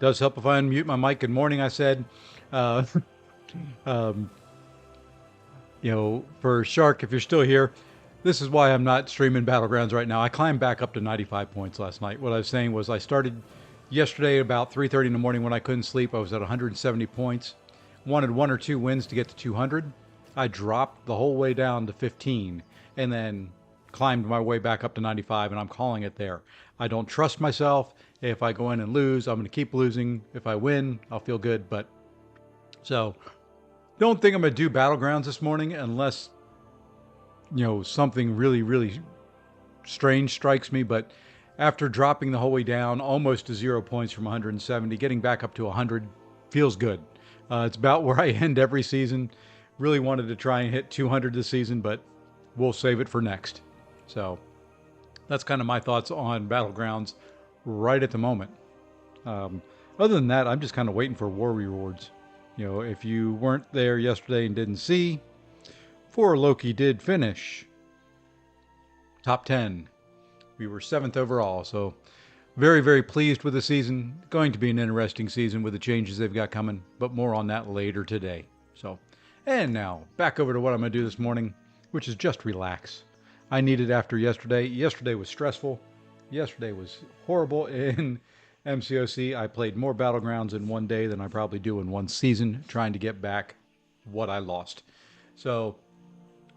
Does help if I unmute my mic. Good morning, I said. Uh, um, for Shark, if you're still here, this is why I'm not streaming Battlegrounds right now. I climbed back up to 95 points last night. What I was saying was I started yesterday about 3:30 in the morning when I couldn't sleep. I was at 170 points. Wanted one or two wins to get to 200. I dropped the whole way down to 15 and then climbed my way back up to 95, and I'm calling it there. I don't trust myself. If I go in and lose, I'm going to keep losing. If I win, I'll feel good. But so don't think I'm going to do Battlegrounds this morning unless, something really, really strange strikes me. But after dropping the whole way down almost to 0 points from 170, getting back up to 100 feels good. It's about where I end every season. Really wanted to try and hit 200 this season, but we'll save it for next. So that's kind of my thoughts on Battlegrounds right at the moment. Other than that, I'm just kind of waiting for war rewards. If you weren't there yesterday and didn't see, 4 Loki did finish top 10. We were 7th overall, so very, very pleased with the season. Going to be an interesting season with the changes they've got coming, but more on that later today. So, and now back over to what I'm going to do this morning, which is just relax. I needed after yesterday. Yesterday was stressful. Yesterday was horrible in MCOC. I played more Battlegrounds in one day than I probably do in one season, trying to get back what I lost. So,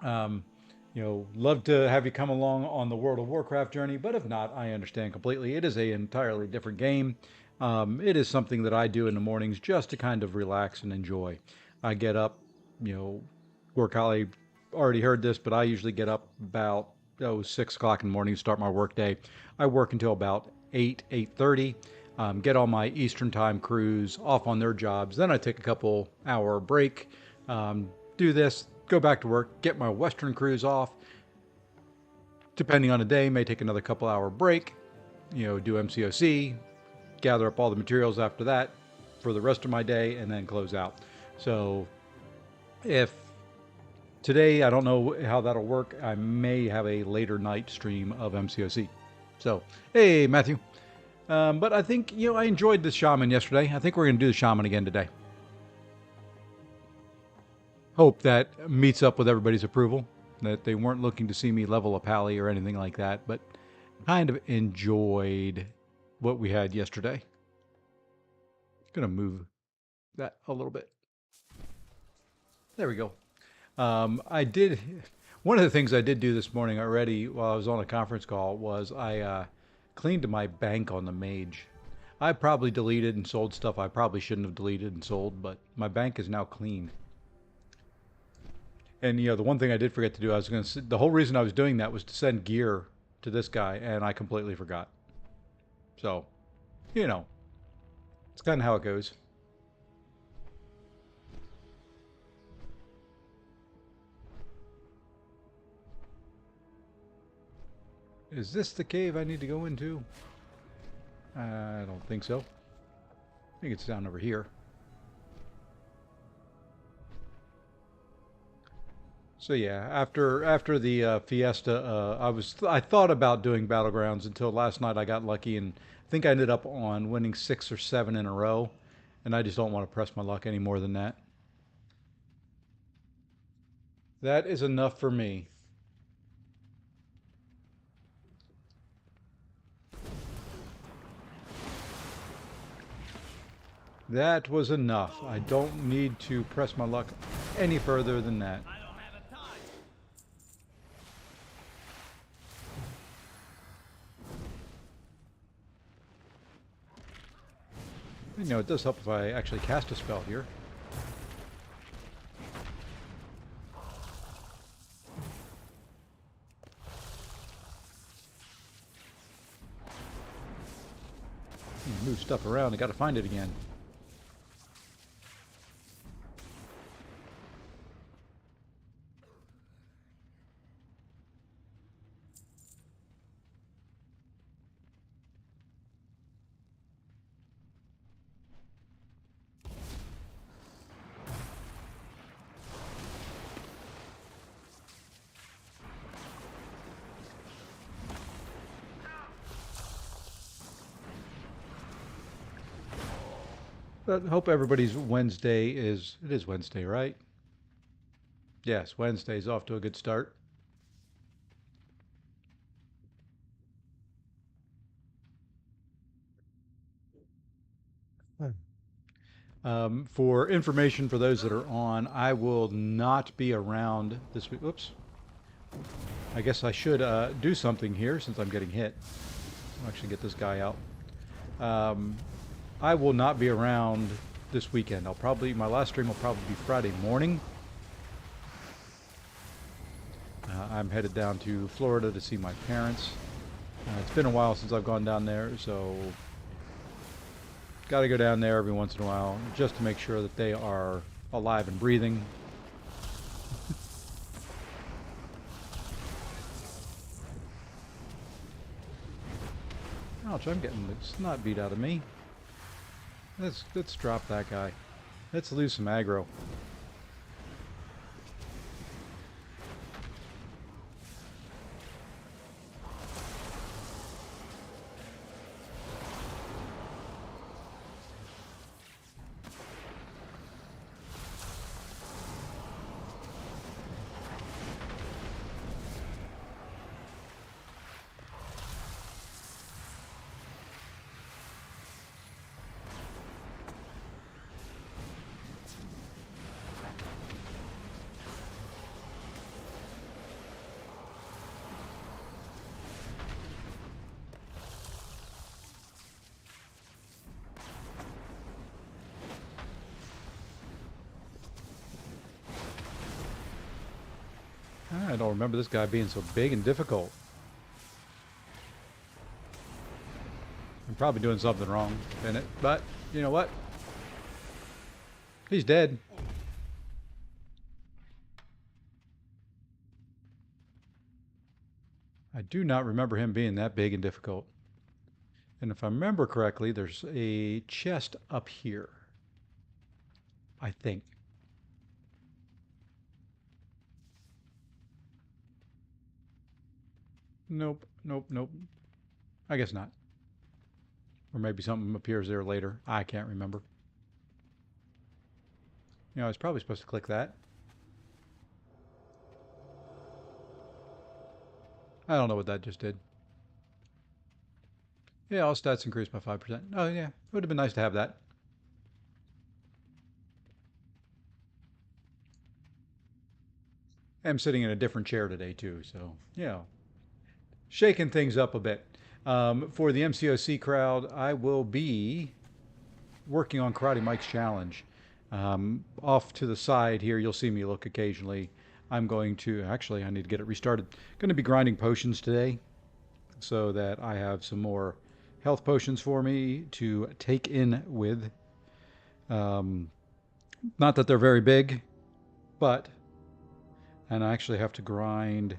love to have you come along on the World of Warcraft journey, but if not, I understand completely. It is an entirely different game. It is something that I do in the mornings just to kind of relax and enjoy. I get up, work I already heard this, but I usually get up about 6 o'clock in the morning to start my work day. I work until about 8:30. Get all my Eastern time crews off on their jobs. Then I take a couple hour break, do this, go back to work, get my Western crews off. Depending on the day, may take another couple hour break, do MCOC, gather up all the materials after that for the rest of my day, and then close out. So if today, I don't know how that'll work. I may have a later night stream of MCOC. So, hey, Matthew. But I think, I enjoyed the Shaman yesterday. I think we're going to do the Shaman again today. Hope that meets up with everybody's approval, that they weren't looking to see me level a pally or anything like that, but kind of enjoyed what we had yesterday. Going to move that a little bit. There we go. One of the things I did do this morning already while I was on a conference call was I cleaned my bank on the mage. I probably deleted and sold stuff I probably shouldn't have deleted and sold, but my bank is now clean. And the one thing I did forget to do, the whole reason I was doing that was to send gear to this guy, and I completely forgot. So, it's kind of how it goes. Is this the cave I need to go into? I don't think so. I think it's down over here. So yeah, after the fiesta, I thought about doing Battlegrounds until last night. I got lucky and I think I ended up on winning 6 or 7 in a row, and I just don't want to press my luck any more than that. That is enough for me. That was enough. I don't need to press my luck any further than that. It does help if I actually cast a spell here. Move stuff around, I gotta find it again. But hope everybody's Wednesday it is Wednesday, right? Yes, Wednesday's off to a good start. For information for those that are on, I will not be around this week. Oops. I guess I should do something here since I'm getting hit. I'll actually get this guy out. Um, I will not be around this weekend. My last stream will probably be Friday morning. I'm headed down to Florida to see my parents. It's been a while since I've gone down there, so got to go down there every once in a while just to make sure that they are alive and breathing. Ouch, I'm getting the snot beat out of me. Let's drop that guy. Let's lose some aggro. I don't remember this guy being so big and difficult. I'm probably doing something wrong in it, but you know what? He's dead. I do not remember him being that big and difficult. And if I remember correctly, there's a chest up here. I think. Nope, nope, nope. I guess not. Or maybe something appears there later. I can't remember. You know, I was probably supposed to click that. I don't know what that just did. Yeah, all stats increased by 5%. Oh, yeah. It would have been nice to have that. I'm sitting in a different chair today, too. So, yeah, shaking things up a bit. For the MCOC crowd, I will be working on Karate Mike's challenge. Off to the side here, you'll see me look occasionally. I'm going to, actually, I need to get it restarted. Going to be grinding potions today so that I have some more health potions for me to take in with. Um, Not that they're very big, but, and I actually have to grind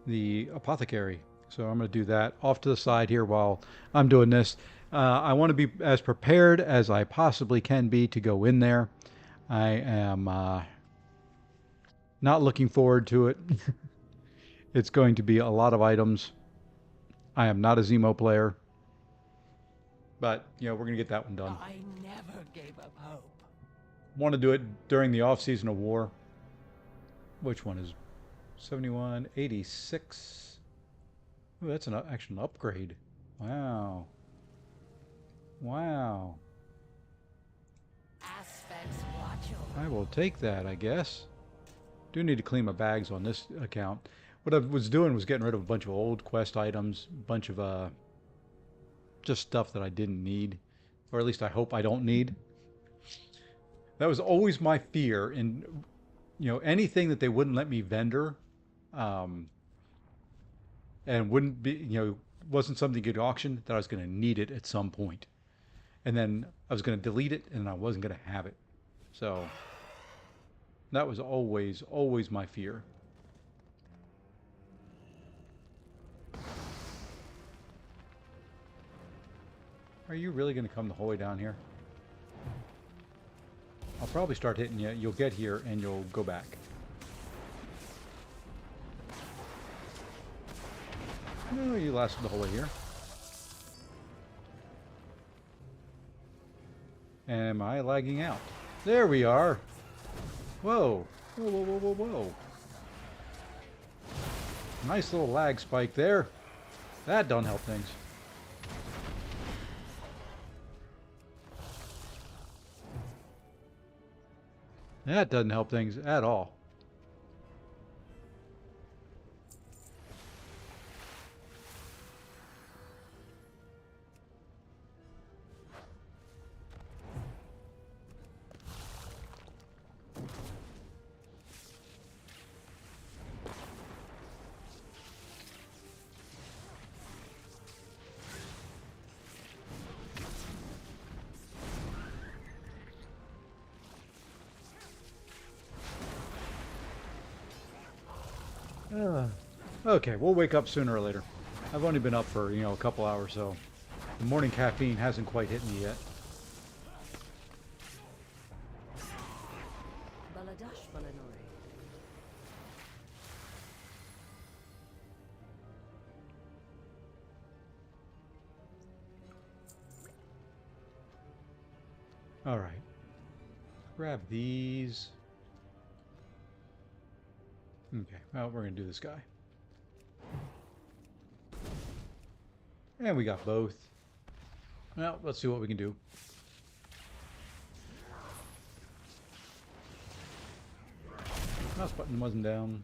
the apothecary. So I'm going to do that off to the side here while I'm doing this. I want to be as prepared as I possibly can be to go in there. I am not looking forward to it. It's going to be a lot of items. I am not a Zemo player, but you know we're going to get that one done. I never gave up hope. Want to do it during the off season of war. Which one is 71, 86? Ooh, that's actually an upgrade. Wow. Wow. Aspects watch over. I will take that, I guess. Do need to clean my bags on this account. What I was doing was getting rid of a bunch of old quest items, a bunch of just stuff that I didn't need, or at least I hope I don't need. That was always my fear in, you know, anything that they wouldn't let me vendor, um, and wouldn't be, you know, wasn't something you could auction, that I was going to need it at some point, and then I was going to delete it, and I wasn't going to have it. So that was always my fear. Are you really going to come the whole way down here? I'll probably start hitting you. You'll get here and you'll go back. No, you lasted the whole way here. Am I lagging out? There we are. Whoa. Whoa, whoa, whoa, whoa, whoa. Nice little lag spike there. That don't help things. That doesn't help things at all. Okay, we'll wake up sooner or later. I've only been up for, a couple hours, so the morning caffeine hasn't quite hit me yet. Baladash Balanore. All right. Grab these. Okay, well, we're going to do this guy. And we got both. Well, let's see what we can do. Mouse button wasn't down.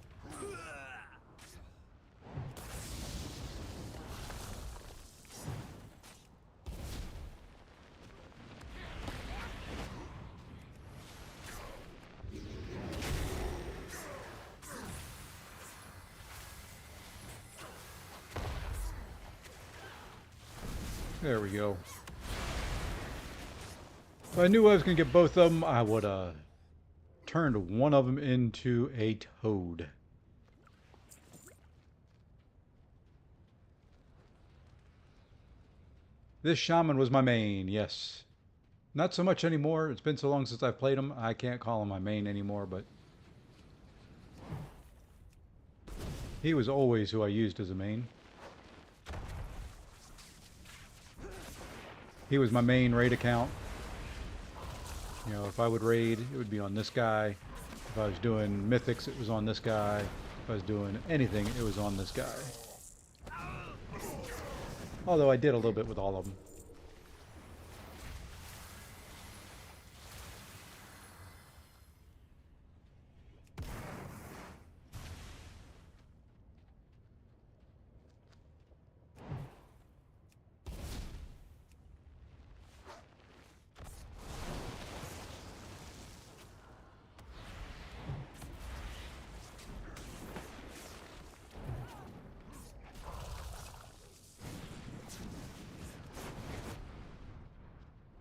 There we go. If I knew I was going to get both of them, I would have turned one of them into a toad. This shaman was my main, yes. Not so much anymore. It's been so long since I've played him, I can't call him my main anymore, but he was always who I used as a main. He was my main raid account. If I would raid, it would be on this guy. If I was doing mythics, it was on this guy. If I was doing anything, it was on this guy. Although I did a little bit with all of them.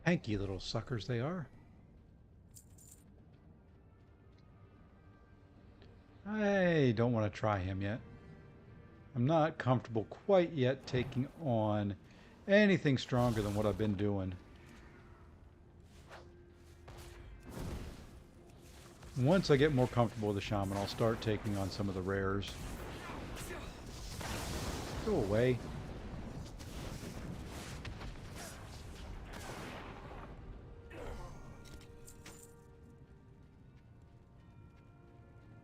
Hanky little suckers they are. I don't want to try him yet. I'm not comfortable quite yet taking on anything stronger than what I've been doing. Once I get more comfortable with the shaman, I'll start taking on some of the rares. Go away.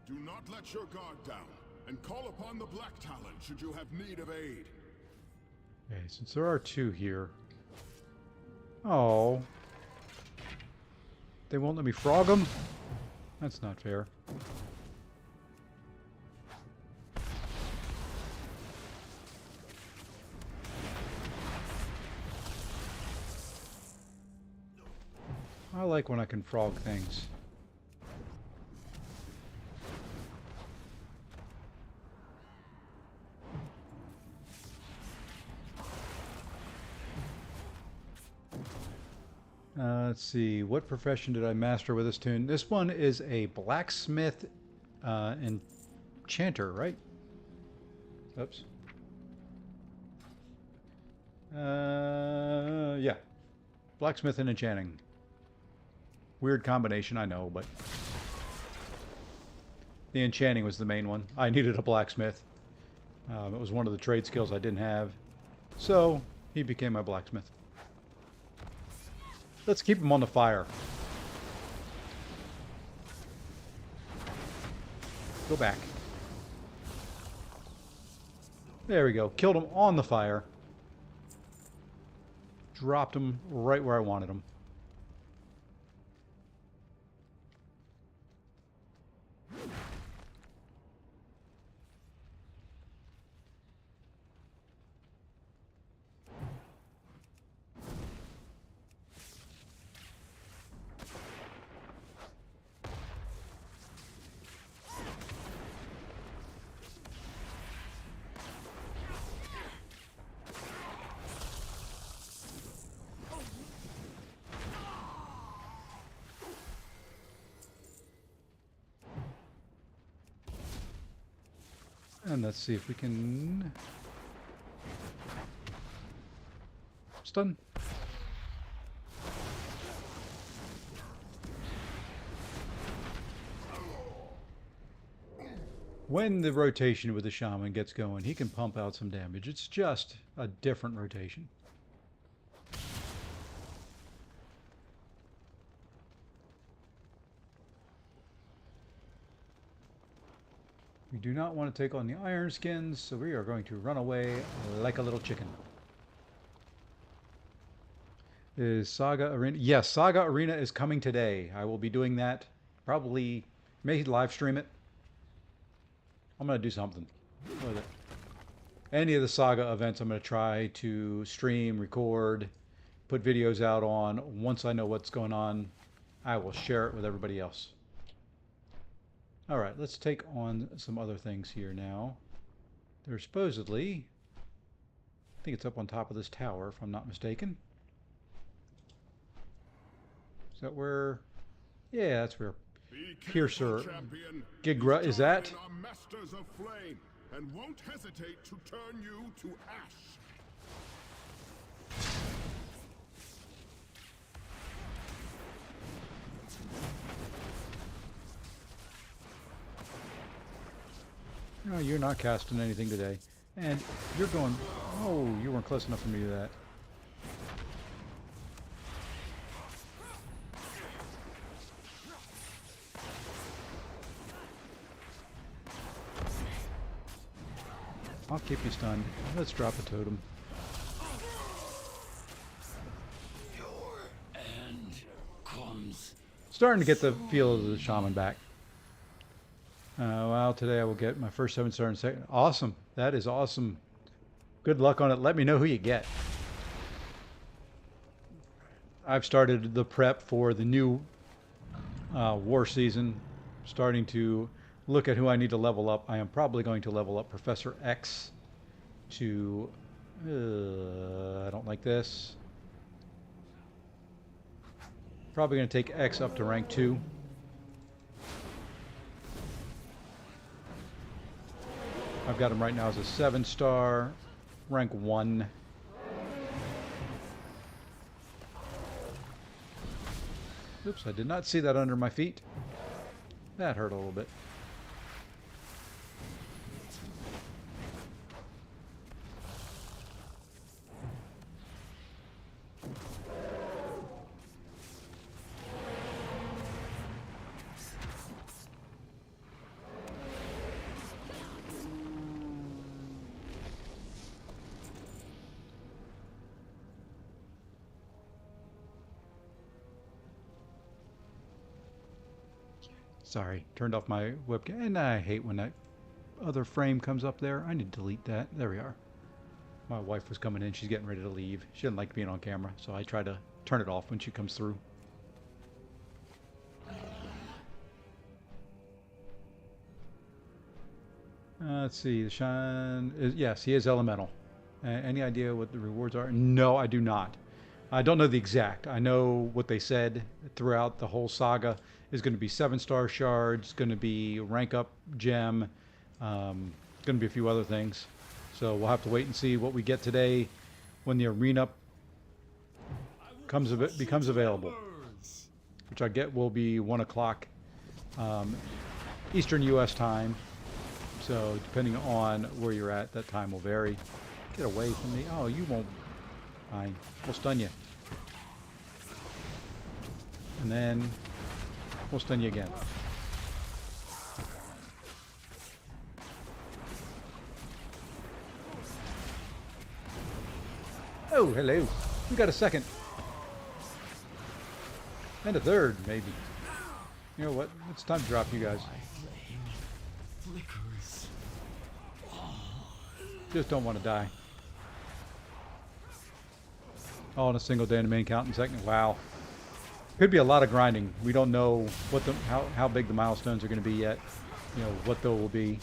Do not let your guard down, and call upon the Black Talon should you have need of aid. Okay, since there are two here. Oh. They won't let me frog them? That's not fair. I like when I can frog things. Let's see, what profession did I master with this tune? This one is a blacksmith enchanter, right? Oops. Yeah. Blacksmith and enchanting. Weird combination, I know, but the enchanting was the main one. I needed a blacksmith. It was one of the trade skills I didn't have. So, he became my blacksmith. Let's keep him on the fire. Go back. There we go. Killed him on the fire. Dropped him right where I wanted him. And let's see if we can stun. When the rotation with the shaman gets going, he can pump out some damage. It's just a different rotation. We do not want to take on the iron skins, so we are going to run away like a little chicken. Is Saga Arena? Yes, Saga Arena is coming today. I will be doing that. Probably, may live stream it. I'm going to do something with it. Any of the Saga events I'm going to try to stream, record, put videos out on. Once I know what's going on, I will share it with everybody else. All right, let's take on some other things here now. There's supposedly, I think it's up on top of this tower, if I'm not mistaken. Is that where? Yeah, that's where Piercer Gigra is at. Are masters of flame and won't hesitate to turn you to ash. No, you're not casting anything today. And you're going... Oh, you weren't close enough for me to do that. I'll keep you stunned. Let's drop a totem. Your end comes. Starting to get the feel of the shaman back. Well, today I will get my first 7-star and second. Awesome. That is awesome. Good luck on it. Let me know who you get. I've started the prep for the new war season. Starting to look at who I need to level up. I am probably going to level up Professor X to... I don't like this. Probably going to take X up to rank 2. I've got him right now as a 7-star, rank 1. Oops, I did not see that under my feet. That hurt a little bit. Sorry, turned off my webcam. And I hate when that other frame comes up there. I need to delete that. There we are. My wife was coming in. She's getting ready to leave. She doesn't like being on camera, so I try to turn it off when she comes through. Let's see. The shine is, yes, he is elemental. Any idea what the rewards are? No, I do not. I don't know the exact. I know what they said throughout the whole saga is going to be 7-star shards, going to be rank up gem, going to be a few other things. So we'll have to wait and see what we get today when the arena becomes available, which I get will be 1 o'clock Eastern U.S. time. So depending on where you're at, that time will vary. Get away from me. Oh, you won't. Fine. We'll stun you. And then we'll stun you again. Oh, hello. We got a second. And a third, maybe. You know what? It's time to drop you guys. Flickers. Just don't want to die. All in a single day in the main count in second. Wow. Could be a lot of grinding. We don't know what the how big the milestones are going to be yet. You know, what they will be.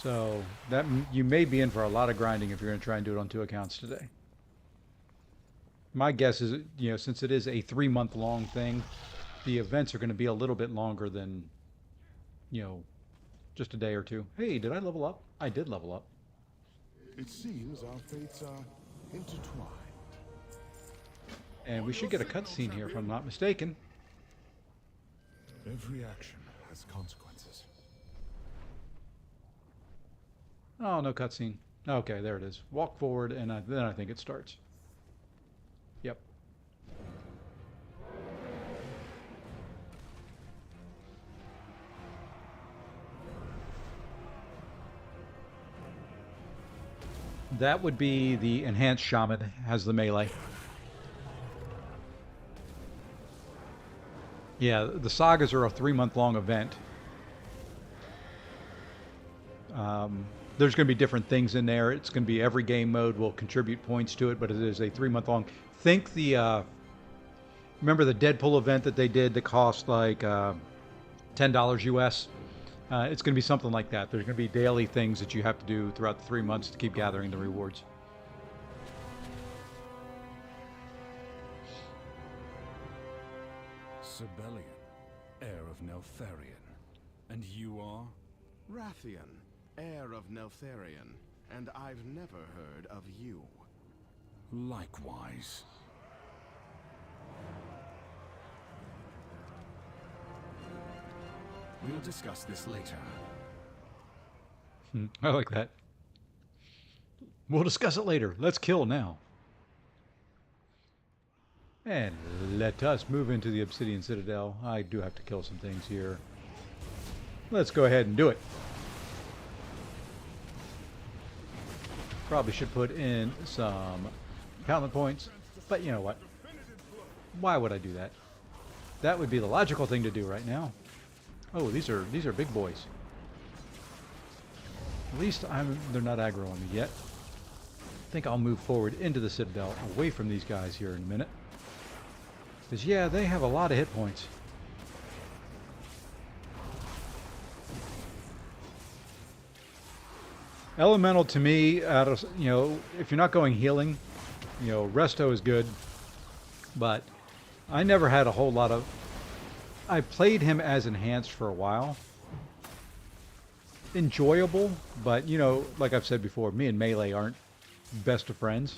So that you may be in for a lot of grinding if you're going to try and do it on 2 accounts today. My guess is, you know, since it is a 3-month long thing, the events are going to be a little bit longer than, you know, just a day or two. Hey, did I level up? I did level up. It seems our fates are intertwined. And we should get a cutscene here, if I'm not mistaken. Every action has consequences. Oh, no cutscene. Okay, there it is. Walk forward, and then I think it starts. Yep. That would be the enhanced shaman, has the melee. Yeah, the sagas are a 3-month-long event. There's going to be different things in there. It's going to be every game mode will contribute points to it, but it is a 3-month-long. Think the remember the Deadpool event that they did that cost like $10 US. It's going to be something like that. There's going to be daily things that you have to do throughout the 3 months to keep gathering the rewards. Sibelian, heir of Neltharion. And you are? Rathian, heir of Neltharion, and I've never heard of you. Likewise. We'll discuss this later. I like that. We'll discuss it later. Let's kill now. And let us move into the Obsidian Citadel. I do have to kill some things here. Let's go ahead and do it. Probably should put in some talent points, but you know what? Why would I do that? That would be the logical thing to do right now. Oh, these are big boys. At least they're not aggro on me yet. I think I'll move forward into the Citadel, away from these guys here in a minute. Because yeah, they have a lot of hit points. Elemental to me, out of, you know, if you're not going healing, you know, Resto is good, but I never had a whole lot of. I played him as enhanced for a while. Enjoyable, but you know, like I've said before, me and Melee aren't best of friends.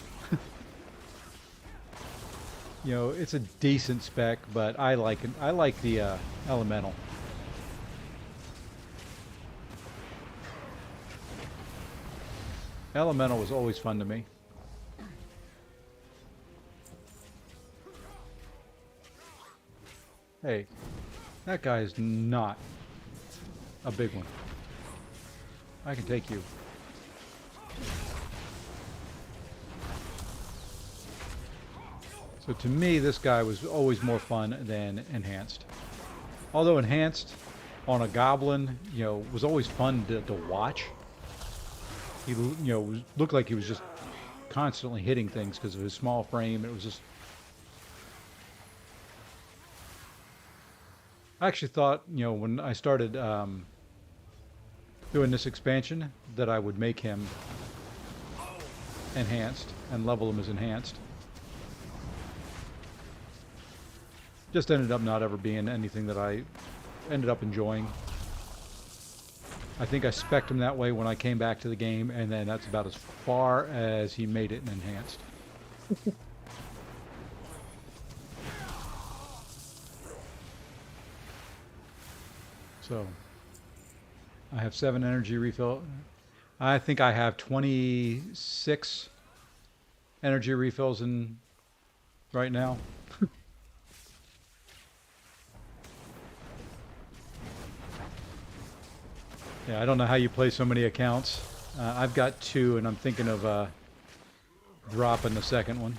You know, it's a decent spec, but I like it. I like the Elemental. Elemental was always fun to me. Hey, that guy is not a big one. I can take you. So to me, this guy was always more fun than Enhanced. Although Enhanced on a Goblin, you know, was always fun to watch. He, you know, looked like he was just constantly hitting things because of his small frame. It was just... I actually thought, you know, when I started doing this expansion, that I would make him Enhanced and level him as Enhanced. Just ended up not ever being anything that I ended up enjoying. I think I spec'd him that way when I came back to the game, and then that's about as far as he made it in Enhanced. So, I have 7 energy refill. I think I have 26 energy refills in right now. Yeah, I don't know how you play so many accounts. I've got two, and I'm thinking of dropping the second one.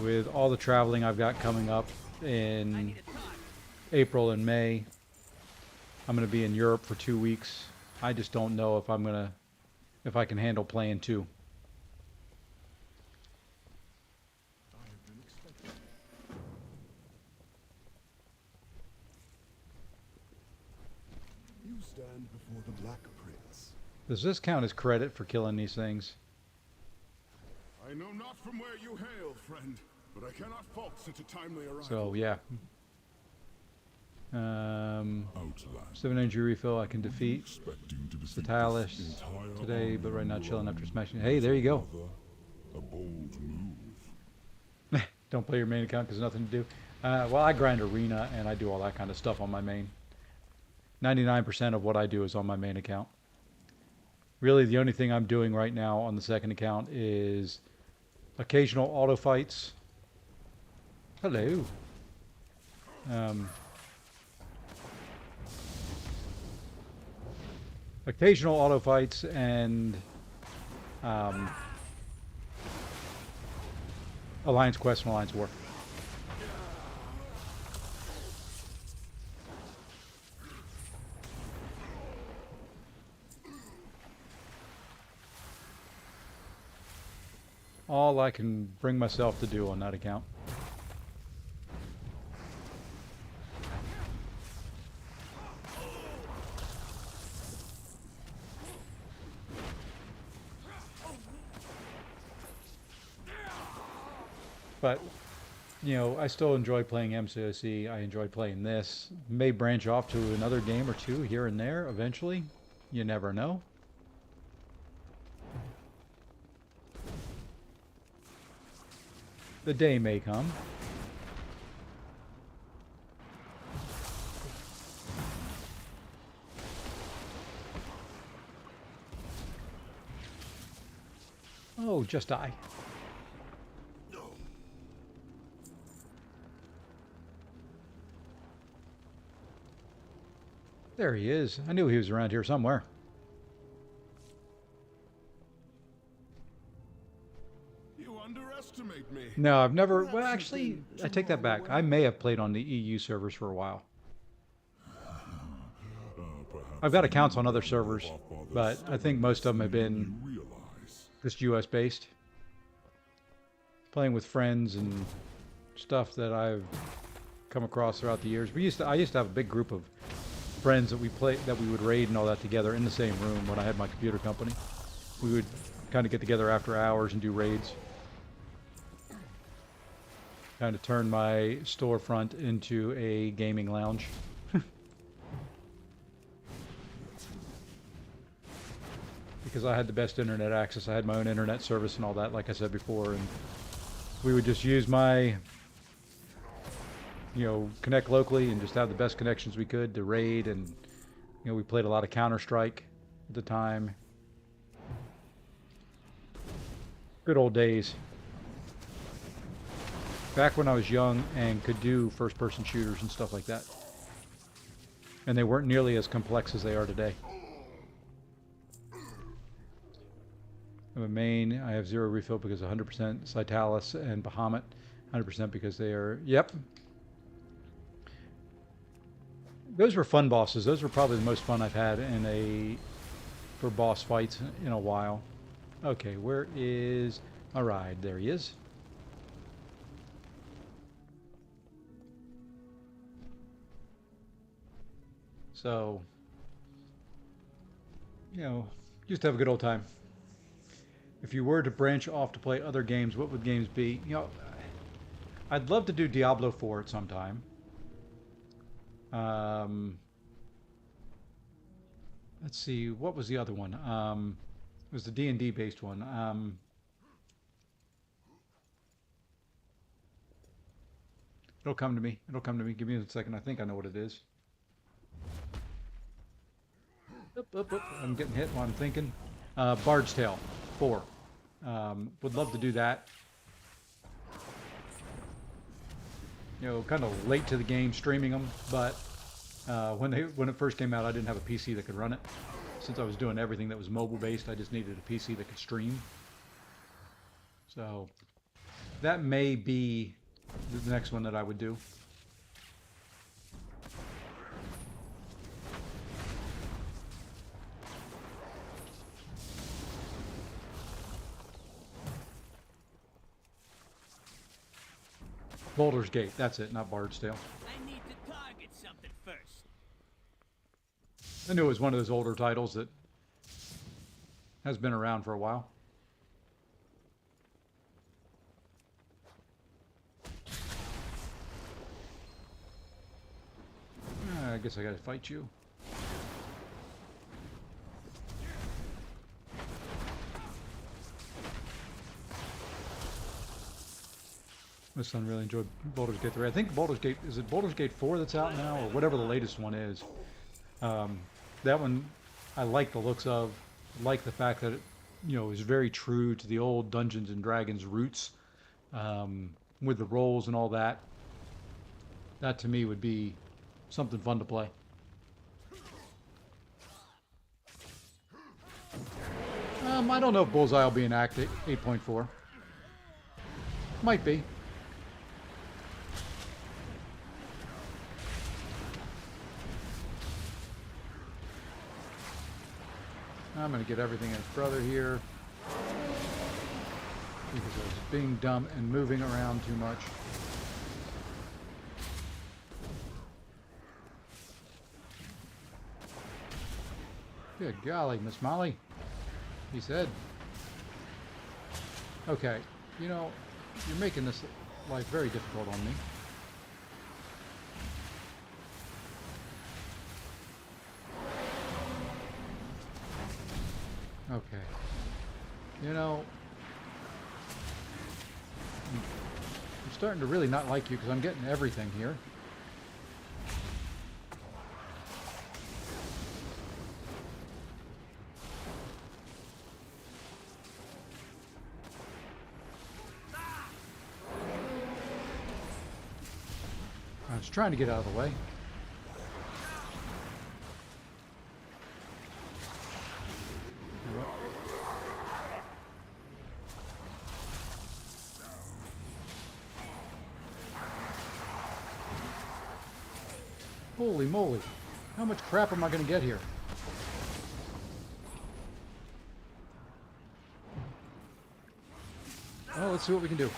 With all the traveling I've got coming up in April and May, I'm going to be in Europe for 2 weeks. I just don't know if I can handle playing two. You stand before the Black Prince. Does this count as credit for killing these things? I know not from where you hail, friend, but I cannot fault such a timely arrival. So yeah. Outlast. 7 energy refill. I can defeat Expecting to defeat Vitalis this entire today, but right now army chilling after alone. smashing. Hey, there you go. A bold move. Don't play your main account because nothing to do. Well, I grind arena and I do all that kind of stuff on my main. 99% of what I do is on my main account. Really, the only thing I'm doing right now on the second account is occasional auto fights. Hello. Occasional auto fights and Alliance Quest and Alliance War. All I can bring myself to do on that account. But, you know, I still enjoy playing MCOC. I enjoy playing this. May branch off to another game or two here and there eventually. You never know. The day may come. Oh, just die. There he is. I knew he was around here somewhere. You underestimate me. No, I've never... Well, actually, I take that back. I may have played on the EU servers for a while. I've got accounts on other servers, but I think most of them have been just US based. Playing with friends and stuff that I've come across throughout the years. I used to have a big group of friends that we would raid and all that together in the same room when I had my computer company. We would kind of get together after hours and do raids. Kind of turn my storefront into a gaming lounge. Because I had the best internet access. I had my own internet service and all that, like I said before, and we would just use my, connect locally and just have the best connections we could to raid, and we played a lot of Counter-Strike at the time. Good old days. Back when I was young and could do first-person shooters and stuff like that. And they weren't nearly as complex as they are today. I have a main. I have 0 refill because 100% Citalis and Bahamut. 100% because they are... Yep. Those were fun bosses. Those were probably the most fun I've had for boss fights in a while. Okay, where is my ride? There he is. So, just have a good old time. If you were to branch off to play other games, what would games be? I'd love to do Diablo 4 at some time. Let's see, what was the other one? It was the D&D based one. It'll come to me. It'll come to me. Give me a second. I think I know what it is. I'm getting hit while I'm thinking. Bard's Tale 4. Would love to do that. You know, kind of late to the game streaming them, but when it first came out, I didn't have a PC that could run it. Since I was doing everything that was mobile based, I just needed a PC that could stream. So that may be the next one that I would do. Baldur's Gate, that's it, not Bard's Tale. I need to target something first. I knew it was one of those older titles that has been around for a while. I guess I gotta fight you. My son really enjoyed Baldur's Gate 3. I think Baldur's Gate, is it Baldur's Gate 4 that's out now, or whatever the latest one is. That one I like the looks of. I like the fact that it, you know, is very true to the old Dungeons and Dragons roots, with the rolls and all that. That to me would be something fun to play. I don't know if Bullseye will be in Act 8.4. Might be. I'm going to get everything in his brother here. Because I was being dumb and moving around too much. Good golly, Miss Molly. He said. Okay, you know, you're making this life very difficult on me. Okay. You know, I'm starting to really not like you because I'm getting everything here. I was trying to get out of the way. Holy moly. How much crap am I going to get here? Well, let's see what we can do.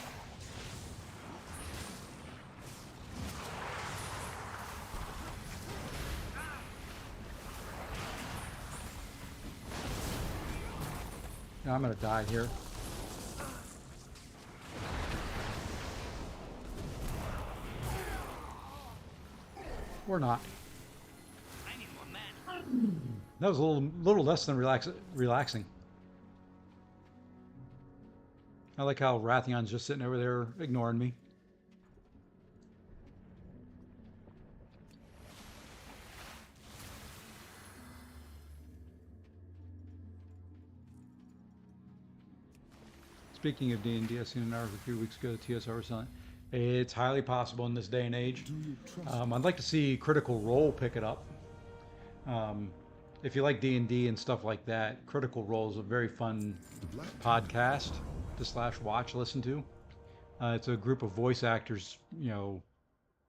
Now I'm going to die here. Or not. I need more mana. That was a little less than relaxing. I like how Rathion's just sitting over there ignoring me. Speaking of D&D, I seen an article a few weeks ago that TSR was selling. It's highly possible in this day and age. I'd like to see Critical Role pick it up. If you like D&D and stuff like that, Critical Role is a very fun podcast to /watch, listen to. It's a group of voice actors, you know,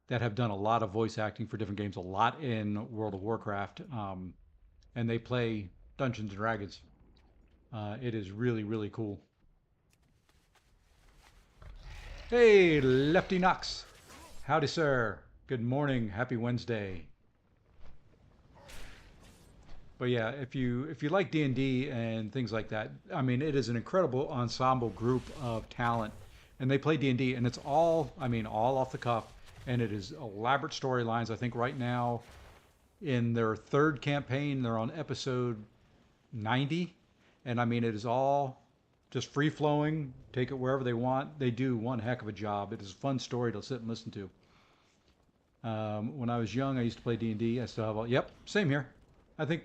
that have done a lot of voice acting for different games, a lot in World of Warcraft, and they play Dungeons and Dragons. It is really, really cool. Hey, Lefty Knox. Howdy, sir. Good morning. Happy Wednesday. But yeah, if you like D&D and things like that, I mean, it is an incredible ensemble group of talent, and they play D&D, and it's all, I mean, all off the cuff, and it is elaborate storylines. I think right now, in their third campaign, they're on episode 90, and I mean, it is all just free flowing, take it wherever they want. They do one heck of a job. It is a fun story to sit and listen to. When I was young, I used to play D&D. I still have all, yep, same here. I think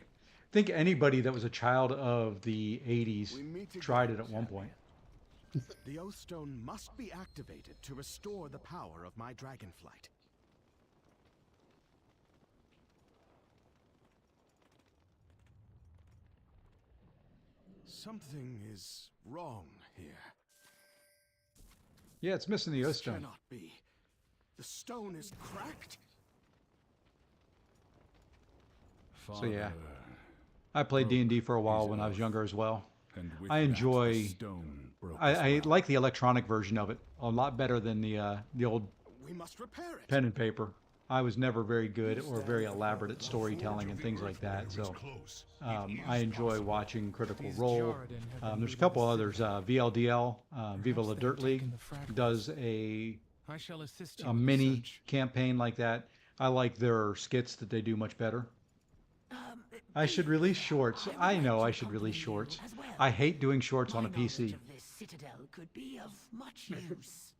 think anybody that was a child of the 80s We meet tried it again, at one point. The Oath Stone must be activated to restore the power of my dragonflight. Something is wrong here. Yeah, it's missing the Oath This Stone. cannot be. The stone is cracked. So yeah, Father, I played broke D&D for a while his when I was oath, younger as well. and with I that, enjoy. the stone broke I, as I well. like the electronic version of it a lot better than the old We must repair it. pen and paper. I was never very good or very elaborate at storytelling and things like that. So I enjoy watching Critical Role. There's a couple others. VLDL, Viva La Dirt League, does a I shall assist you a with the mini search. campaign like that. I like their skits that they do much better. I should release shorts. I know I should release shorts. I hate doing shorts on a PC. This citadel could be of much use.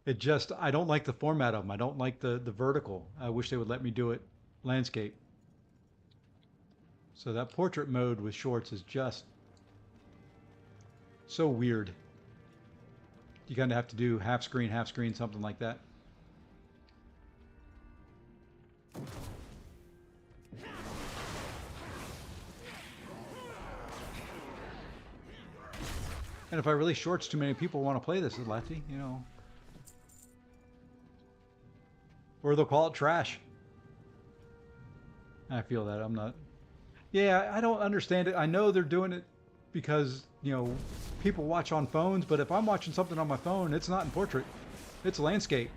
It just, I don't like the format of them. I don't like the vertical. I wish they would let me do it landscape. So that portrait mode with shorts is just so weird. You kind of have to do half screen, something like that. And if I release shorts, too many people want to play this, Lefty, you know. Or they'll call it trash. I feel that. I'm not. Yeah, I don't understand it. I know they're doing it because, you know, people watch on phones, but if I'm watching something on my phone, it's not in portrait. It's landscape.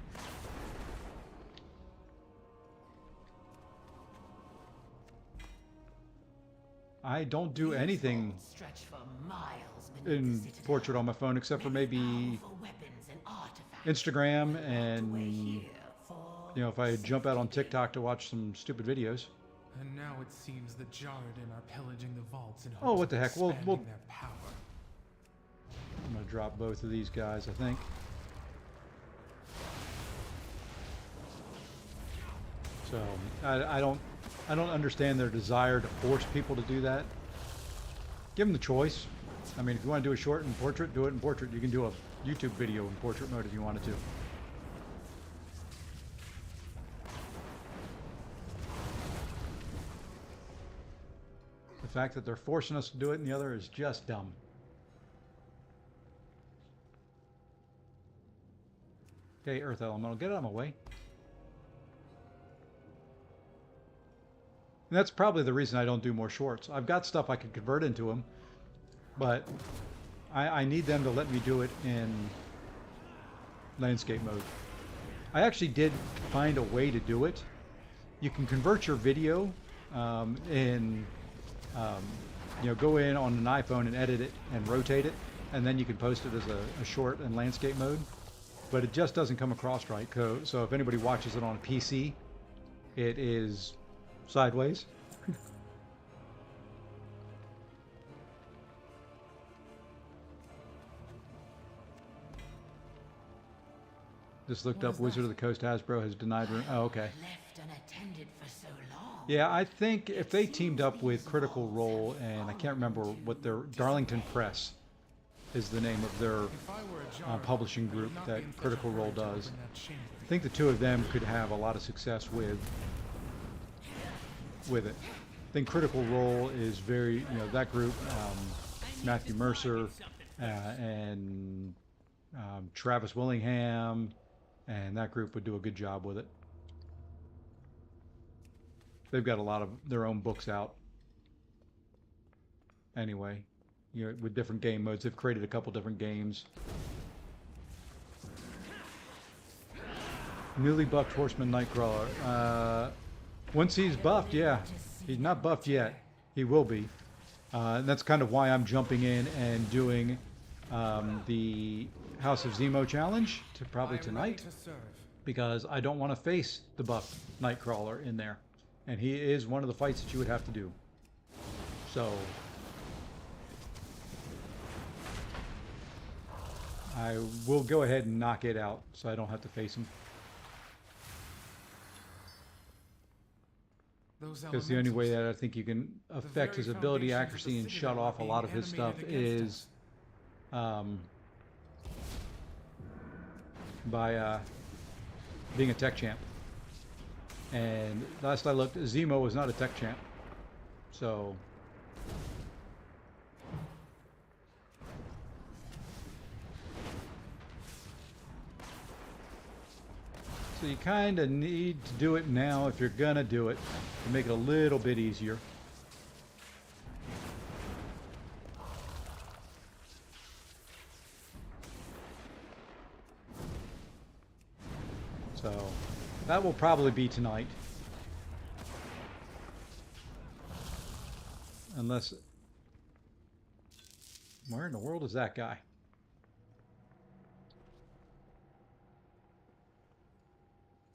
I don't do anything Stretch for miles beneath the in citadel. portrait on my phone except for maybe For weapons and artifacts. Instagram We're and, here for you know, if I jump out on TikTok to watch some stupid videos. And now it seems the Jarden are pillaging the vaults in Oh, hopes what of the heck. We'll- expanding their power. I'm going to drop both of these guys, I think. So, I don't understand their desire to force people to do that. Give them the choice. I mean, if you want to do a short in portrait, do it in portrait. You can do a YouTube video in portrait mode if you wanted to. The fact that they're forcing us to do it in the other is just dumb. Okay, Earth Elemental, get out of my way. And that's probably the reason I don't do more shorts. I've got stuff I could convert into them, but I need them to let me do it in landscape mode. I actually did find a way to do it. You can convert your video in, you know, go in on an iPhone and edit it and rotate it, and then you can post it as a short in landscape mode. But it just doesn't come across right. So if anybody watches it on a PC, it is sideways. Just looked up Wizard of the Coast Hasbro has denied room. Oh, okay. left unattended for so long. Yeah, I think if they teamed up with Critical Role and I can't remember what their Darlington Press is the name of their If I were a Jarden, publishing it would group not that be in such a Critical hurry Role to does. open that chamber. I think the two of them could have a lot of success with it. I think Critical Role is very, you know, that group, Matthew Mercer and Travis Willingham, and that group would do a good job with it. They've got a lot of their own books out. Anyway, you know, with different game modes, they've created a couple different games. Newly buffed Horseman Nightcrawler. Once he's buffed, yeah. He's not buffed yet. He will be. And that's kind of why I'm jumping in and doing the House of Zemo challenge probably I am ready tonight, to serve. because I don't want to face the buffed Nightcrawler in there. And he is one of the fights that you would have to do. So I will go ahead and knock it out so I don't have to face him. Those those Because the only way elementals. that I think you can The affect very his ability foundations of the accuracy and shut Citadel are off a being lot of his stuff animated against is us. by being a tech champ. And last I looked, Zemo was not a tech champ. So you kind of need to do it now if you're gonna do it to make it a little bit easier. So that will probably be tonight. Unless... Where in the world is that guy?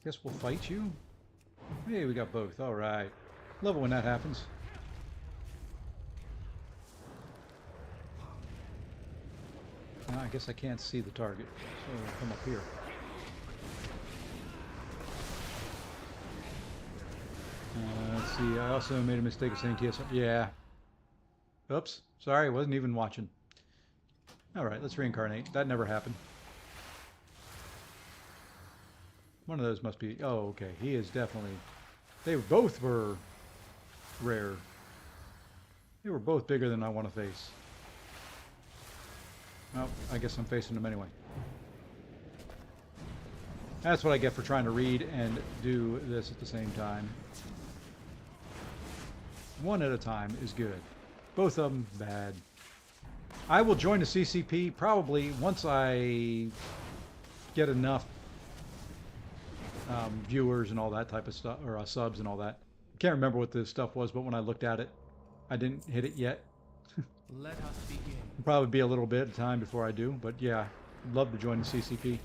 Guess we'll fight you? Hey, we got both. Alright. Love it when that happens. I guess I can't see the target, so I'll come up here. Let's see, I also made a mistake of saying TSR. Yeah. Oops. Sorry, I wasn't even watching. Alright, let's reincarnate. That never happened. One of those must be... Oh, okay. He is definitely... They both were rare. They were both bigger than I want to face. Well, I guess I'm facing them anyway. That's what I get for trying to read and do this at the same time. One at a time is good. Both of them, bad. I will join the CCP probably once I get enough viewers and all that type of stuff, or subs and all that. Can't remember what this stuff was, but when I looked at it, I didn't hit it yet. Let us begin. It'll probably be a little bit of time before I do, but yeah, I'd love to join the CCP.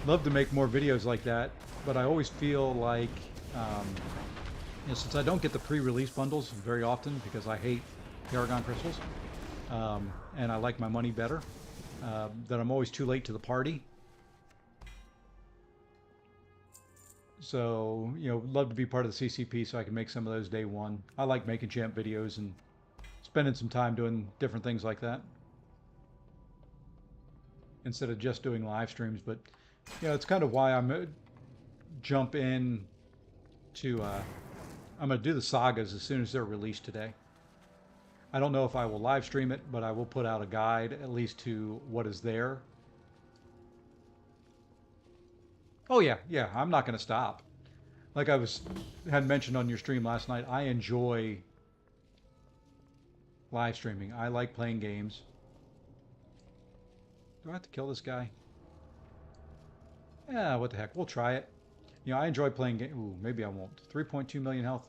Love to make more videos like that, but I always feel like, you know, since I don't get the pre-release bundles very often because I hate Paragon crystals, and I like my money better, that I'm always too late to the party. So, you know, love to be part of the CCP so I can make some of those day one. I like making champ videos and spending some time doing different things like that instead of just doing live streams. But, you know, it's kind of why I'm jump in to, I'm going to do the sagas as soon as they're released today. I don't know if I will live stream it, but I will put out a guide at least to what is there. Oh yeah, yeah, I'm not going to stop. Like I had mentioned on your stream last night, I enjoy live streaming. I like playing games. Do I have to kill this guy? Yeah, what the heck, we'll try it. You know, I enjoy playing games. Ooh, maybe I won't. 3.2 million health.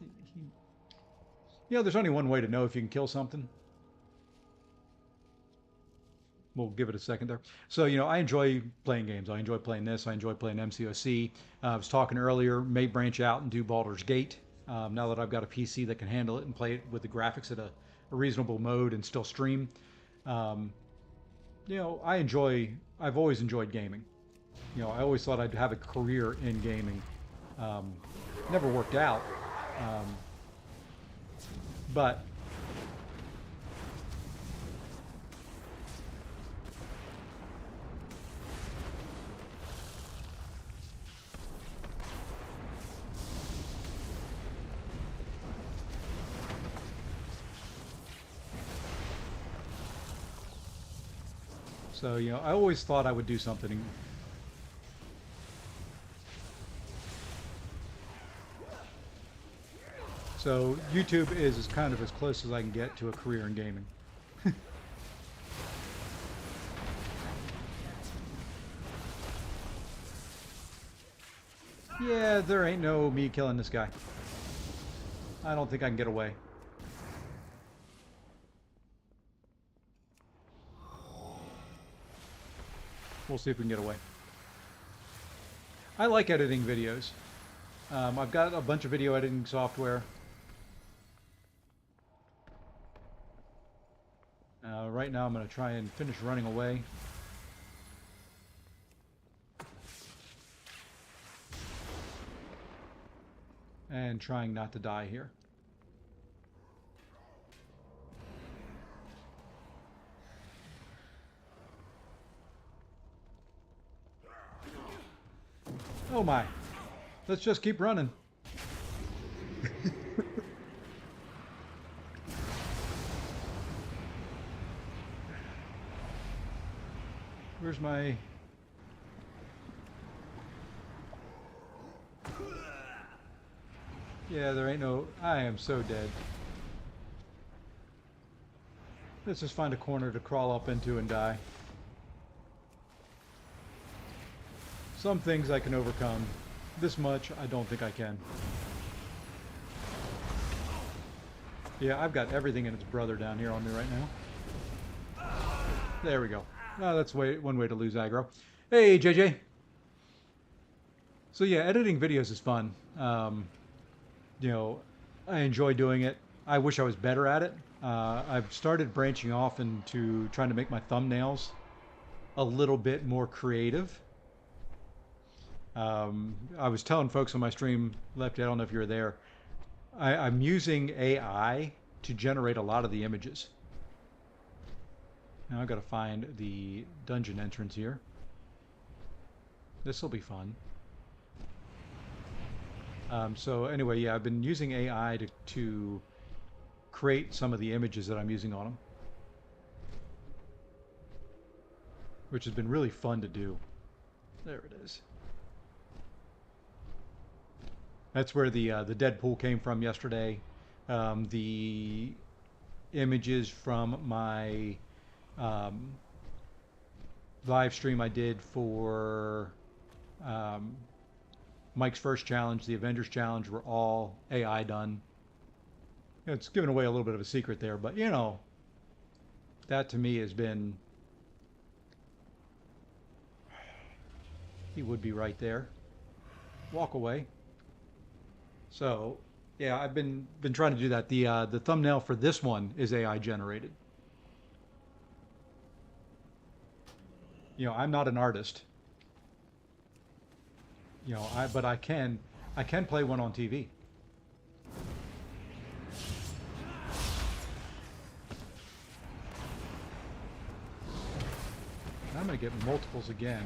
You know, there's only one way to know if you can kill something. We'll give it a second there. So, you know, I enjoy playing games. I enjoy playing this. I enjoy playing MCOC. I was talking earlier, may branch out and do Baldur's Gate. Now that I've got a PC that can handle it and play it with the graphics at a reasonable mode and still stream. You know, I've always enjoyed gaming. You know, I always thought I'd have a career in gaming. Never worked out. But so, you know, I always thought I would do something. So YouTube is kind of as close as I can get to a career in gaming. Yeah, there ain't no me killing this guy. I don't think I can get away. We'll see if we can get away. I like editing videos. I've got a bunch of video editing software. Right now I'm going to try and finish running away. And trying not to die here. Oh my. Let's just keep running. Where's my... Yeah, there ain't no... I am so dead. Let's just find a corner to crawl up into and die. Some things I can overcome. This much, I don't think I can. Yeah, I've got everything and its brother down here on me right now. There we go. Oh, that's one way to lose aggro. Hey, JJ. So yeah, editing videos is fun. You know, I enjoy doing it. I wish I was better at it. I've started branching off into trying to make my thumbnails a little bit more creative. I was telling folks on my stream, Lefty, I don't know if you were there, I'm using AI to generate a lot of the images. Now I've got to find the dungeon entrance here. This will be fun. So anyway, yeah, I've been using AI to create some of the images that I'm using on them, which has been really fun to do. There it is. That's where the Deadpool came from yesterday. The images from my live stream I did for Mike's first challenge, the Avengers challenge, were all AI done. It's given away a little bit of a secret there, but you know, that to me has been... He would be right there. Walk away. So, yeah, I've been trying to do that. The thumbnail for this one is AI generated. You know, I'm not an artist. You know, but I can play one on TV. I'm going to get multiples again.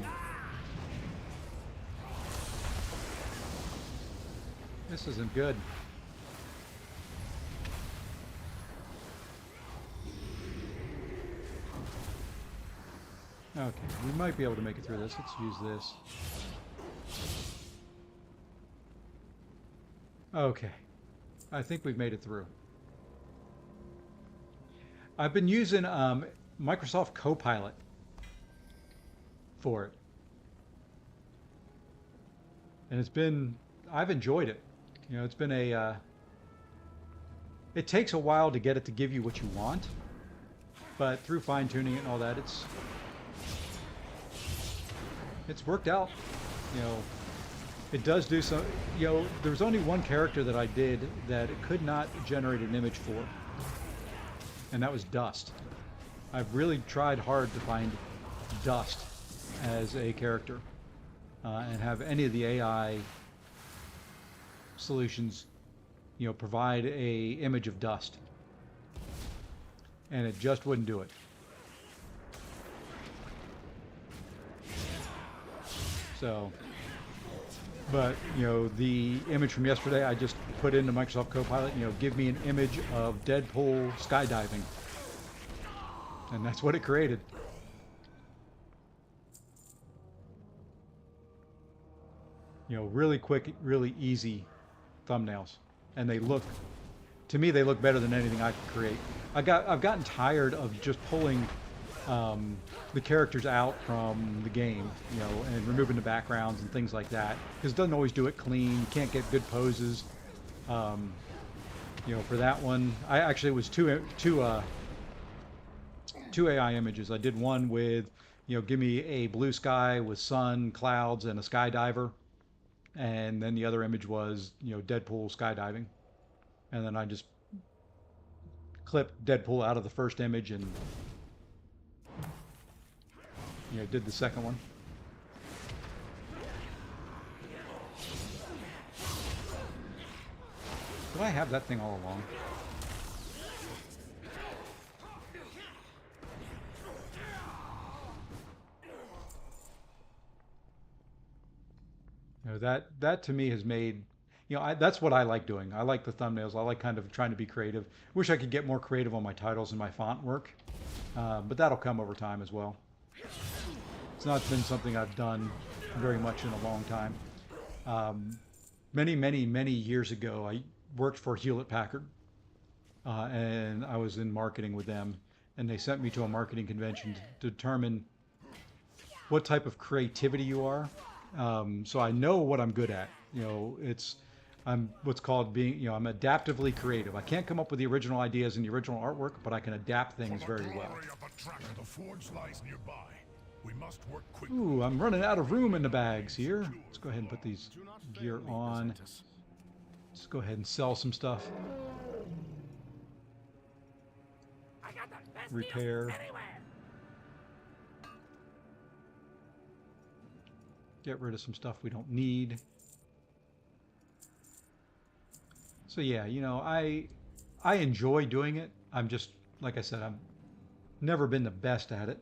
This isn't good. Okay, we might be able to make it through this. Let's use this. Okay, I think we've made it through. I've been using Microsoft Copilot for it. And I've enjoyed it. You know, it's been it takes a while to get it to give you what you want, but through fine tuning it and all that, it's worked out. You know, it does do some, you know, there was only one character that I did that it could not generate an image for, and that was Dust. I've really tried hard to find Dust as a character and have any of the AI solutions, you know, provide a image of Dust, and it just wouldn't do it. So, but you know, the image from yesterday, I just put into Microsoft Copilot, you know, give me an image of Deadpool skydiving, and that's what it created. You know, really quick, really easy thumbnails, and they look, to me, they look better than anything I could create. I've gotten tired of just pulling the characters out from the game, you know, and removing the backgrounds and things like that, because it doesn't always do it clean. You can't get good poses. You know, for that one, I actually, it was two AI images. I did one with, you know, give me a blue sky with sun, clouds, and a skydiver. And then the other image was, you know, Deadpool skydiving. And then I just clipped Deadpool out of the first image and, you know, did the second one. Did I have that thing all along? You know, that to me has made, you know, that's what I like doing. I like the thumbnails. I like kind of trying to be creative. Wish I could get more creative on my titles and my font work, but that'll come over time as well. It's not been something I've done very much in a long time. Many years ago, I worked for Hewlett Packard, and I was in marketing with them, and they sent me to a marketing convention to determine what type of creativity you are. So I know what I'm good at. You know, I'm what's called being, you know, I'm adaptively creative. I can't come up with the original ideas and the original artwork, but I can adapt things very well. The forge lies nearby. We must work quickly. Ooh, I'm running out of room in the bags here. Let's go ahead and put these gear on. Let's go ahead and sell some stuff. Repair. Get rid of some stuff we don't need. So yeah, you know, I enjoy doing it. I'm just, like I said, I've never been the best at it.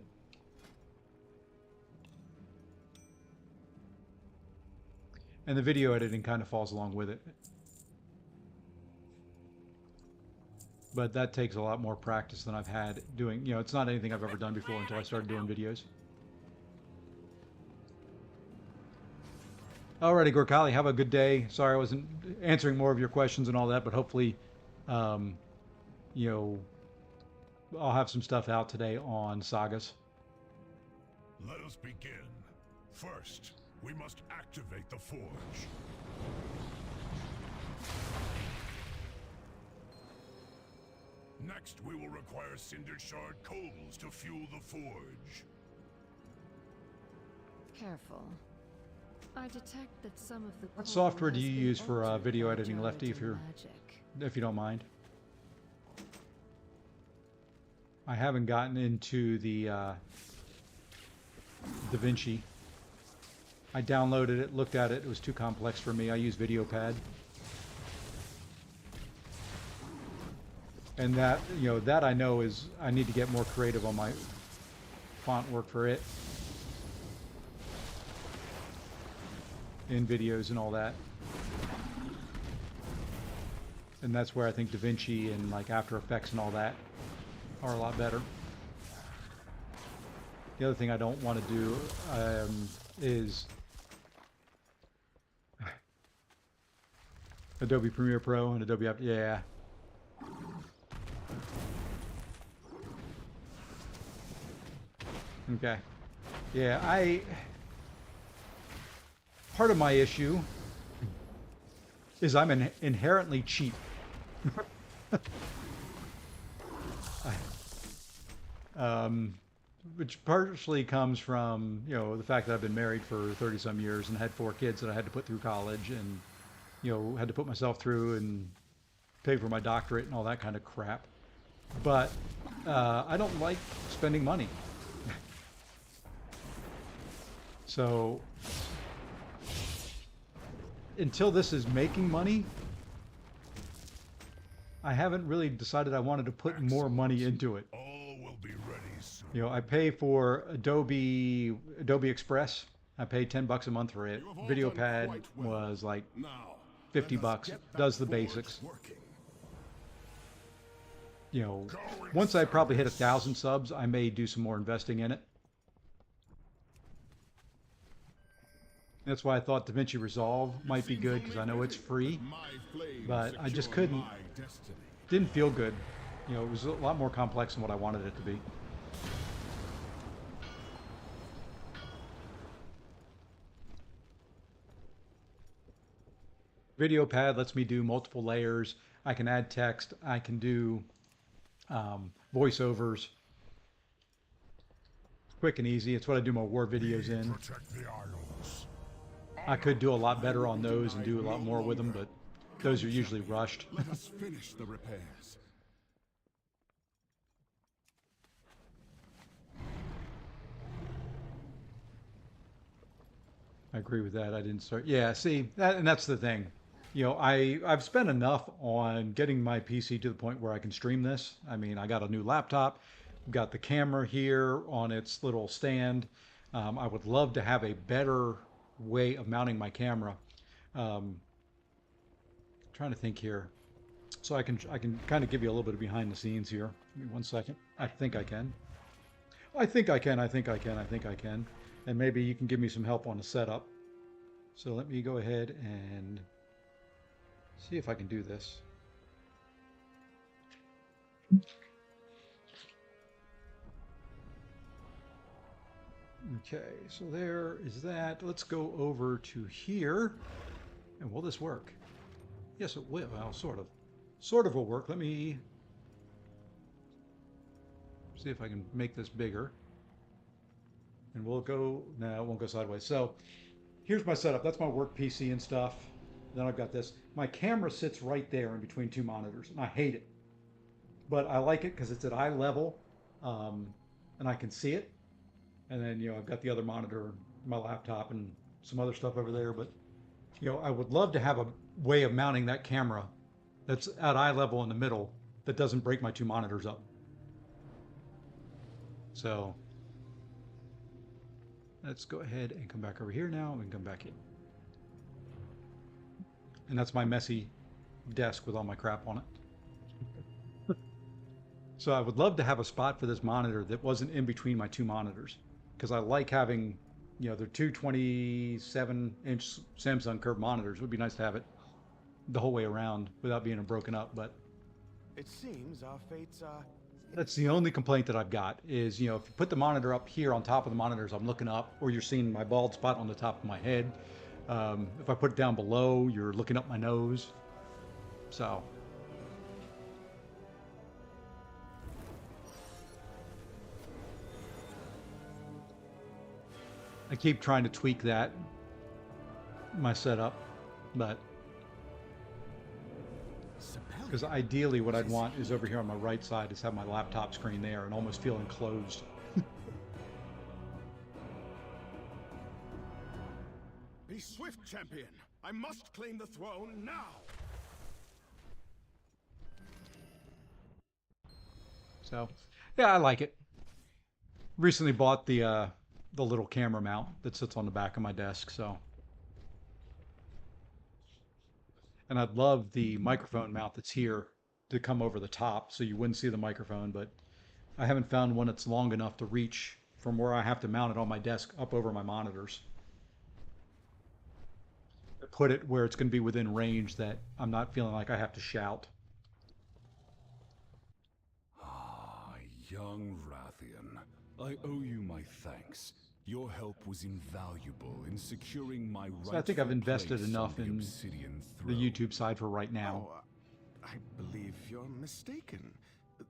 And the video editing kind of falls along with it. But that takes a lot more practice than I've had doing, you know, it's not anything I've ever done before until I started doing videos. Alrighty, Gorkali, have a good day. Sorry I wasn't answering more of your questions and all that, but hopefully, you know, I'll have some stuff out today on sagas. Let us begin. First, we must activate the forge. Next, we will require cinder shard coals to fuel the forge. Careful. I detect that some of the What coal software do has you been use for altered video by editing, Lefty, if Jarden you magic. don't mind? I haven't gotten into the DaVinci. I downloaded it, looked at it. It was too complex for me. I use VideoPad. And that, you know, that I know is, I need to get more creative on my font work for it. In videos and all that. And that's where I think DaVinci and like After Effects and all that are a lot better. The other thing I don't want to do is Adobe Premiere Pro and Adobe After, yeah. Okay. Yeah, part of my issue is I'm inherently cheap. Which partially comes from, you know, the fact that I've been married for 30 some years and had 4 kids that I had to put through college and, you know, had to put myself through and pay for my doctorate and all that kind of crap. But I don't like spending money. So until this is making money, I haven't really decided I wanted to put more money into it. All will be ready soon. You know, I pay for Adobe Express. I pay $10 a month for it. You have all VideoPad done quite well. was like Now, 50 let us bucks. get Does that the forge basics. working. You know, Going once I probably hit service. 1,000 subs, I may do some more investing in it. That's why I thought DaVinci Resolve might be good, because I know it's free, My flame but I just secure couldn't, my destiny. didn't feel good. You know, it was a lot more complex than what I wanted it to be. VideoPad lets me do multiple layers. I can add text. I can do voiceovers. Quick and easy. It's what I do my war videos in. Protect the Isles. I could do a lot better on those and do a lot more with them, but those are usually rushed. Let us finish the repairs. I agree with that. I didn't start. Yeah, see, and that's the thing. You know, I've spent enough on getting my PC to the point where I can stream this. I mean, I got a new laptop, got the camera here on its little stand. I would love to have a better way of mounting my camera. Um, Trying to think here, so I can kind of give you a little bit of behind the scenes here. Give me one second. I think I can. I think I can. I think I can. I think I can. And maybe you can give me some help on the setup. So let me go ahead and see if I can do this. Okay, so there is that. Let's go over to here. And will this work? Yes, it will. Well, sort of. Sort of will work. Let me see if I can make this bigger. And we'll go, no, it won't go sideways. So here's my setup. That's my work PC and stuff. Then I've got this. My camera sits right there in between two monitors, and I hate it. But I like it because it's at eye level, and I can see it. And then, I've got the other monitor, my laptop, and some other stuff over there. But, I would love to have a way of mounting that camera that's at eye level in the middle that doesn't break my two monitors up. So let's go ahead and come back over here now and come back in. And that's my messy desk with all my crap on it. So I would love to have a spot for this monitor that wasn't in between my two monitors, because I like having, they're two 27-inch Samsung curved monitors. It would be nice to have it the whole way around without being broken up, but It seems our fates are... that's the only complaint that I've got is, if you put the monitor up here on top of the monitors, I'm looking up, or you're seeing my bald spot on the top of my head. If I put it down below, you're looking up my nose. So I keep trying to tweak that, my setup, but because ideally what I'd want is over here on my right side is have my laptop screen there and almost feel enclosed. Be swift, champion. I must claim the throne now. So, yeah, I like it. Recently bought the little camera mount that sits on the back of my desk, so. And I'd love the microphone mount that's here to come over the top so you wouldn't see the microphone, but I haven't found one that's long enough to reach from where I have to mount it on my desk up over my monitors. Put it where it's going to be within range that I'm not feeling like I have to shout. Ah, young Rathian, I owe you my thanks. Your help was invaluable in securing my So I think I've invested enough in the throne. YouTube side for right now. Oh, I believe you're mistaken.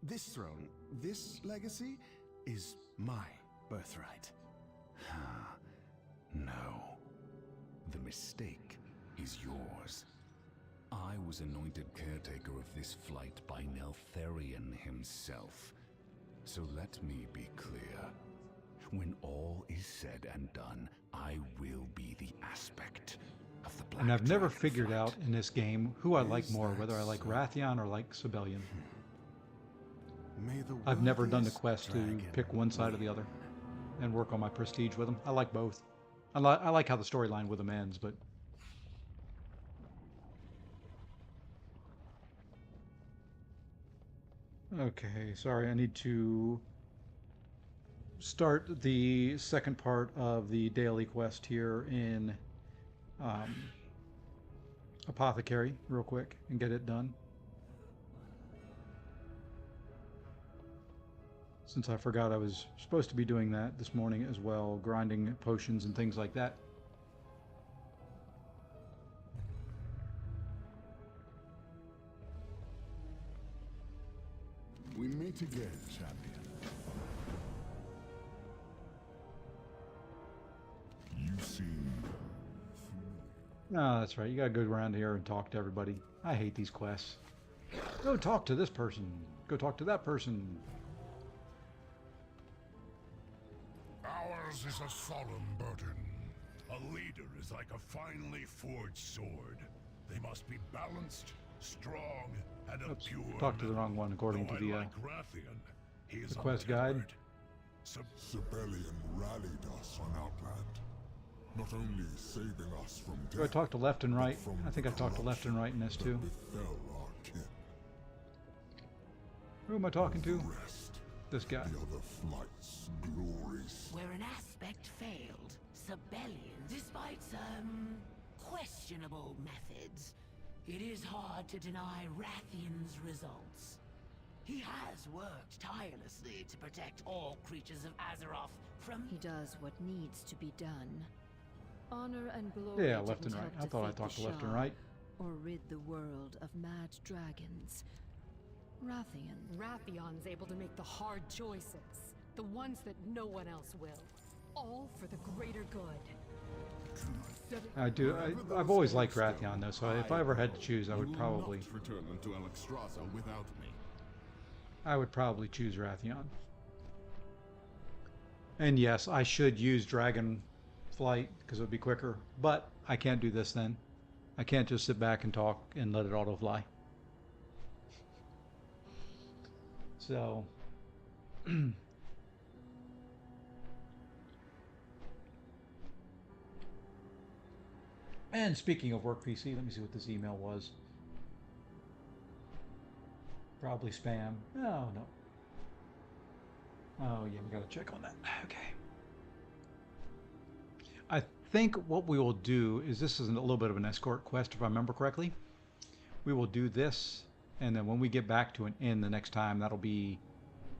This throne, this legacy, is my birthright. No. The mistake is yours. I was anointed caretaker of this flight by Neltharion himself. So let me be clear. When all is said and done, I will be the aspect of the Black And I've never Dragon figured flight. out in this game who I like Is more, that whether I like so? Rathian or like Sibelian. May the I've never done the worthiest quest to dragon pick one side or the win. other and work on my prestige with them. I like both. I like how the storyline with them ends, but okay, sorry, I need to start the second part of the daily quest here in um, Apothecary real quick and get it done. Since I forgot I was supposed to be doing that this morning as well, grinding potions and things like that. We meet again, champion. You seem... No, that's right. You gotta go around here and talk to everybody. I hate these quests. Go talk to this person. Go talk to that person. Ours is a solemn burden. A leader is like a finely forged sword. They must be balanced, strong, and of pure Talked to the wrong one according metal. to the I like Rathian. He is the quest guide. untempered. Sibelian rallied us on Outland, not only saving us from death. Do I talk to left and right? from I think I talked to left and right in this that too. befell our kin. Who am I talking to? Rest This guy. the other flight's glories. Where an aspect failed, Sibelian, despite some questionable methods, it is hard to deny Rathian's results. He has worked tirelessly to protect all creatures of Azeroth from... He does what needs to be done. Honor and glory Yeah, left didn't and right. help I thought I defeat talked the to left and Shah right. or rid the world of mad dragons. Rathion's able to make the hard choices, the ones that no one else will, all for the greater good. I do. I've always liked Rathian though, so if I ever had to choose, I would probably return them to Alexstrasza without me. choose Rathian. And yes, I should use Dragon Flight because it would be quicker, but I can't do this then. I can't just sit back and talk and let it auto fly. So and speaking of work PC, let me see what this email was. Probably spam. Oh, no. Oh, yeah, we got to check on that. Okay. I think what we will do is this is a little bit of an escort quest, if I remember correctly. We will do this, and then when we get back to an inn the next time, that'll be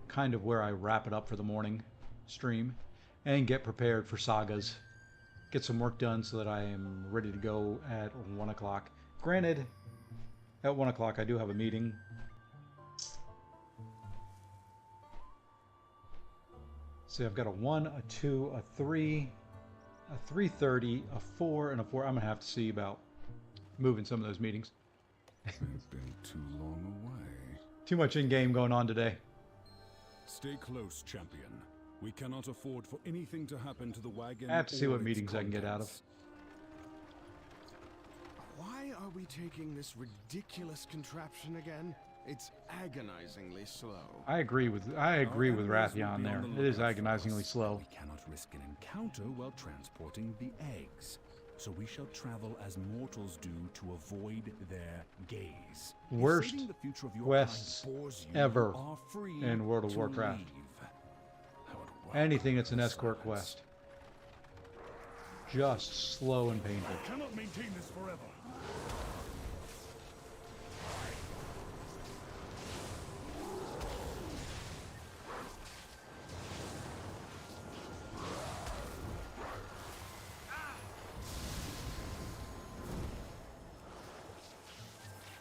kind of where I wrap it up for the morning stream and get prepared for sagas. Get some work done so that I am ready to go at 1 o'clock. Granted, at 1 o'clock I do have a meeting. See, I've got a 1, a 2, a 3, a 3:30, a 4, and a 4. I'm going to have to see about moving some of those meetings. They've been too long away. Too much in-game going on today. Stay close, champion. We cannot afford for anything to happen to the wagon. I have to see or what its meetings I can get out of. contents. Why are we taking this ridiculous contraption again? It's agonizingly slow. I agree with Our Rathian enemies will there. be on the It is lookout for agonizingly us. slow. We cannot risk an encounter while transporting the eggs. So we shall travel as mortals do to avoid their gaze. If Worst saving the future of your quests kind bores you, ever you are free in World of to Warcraft. leave. I would welcome Anything that's an the escort silence. quest. Just slow and painful. Cannot maintain this forever.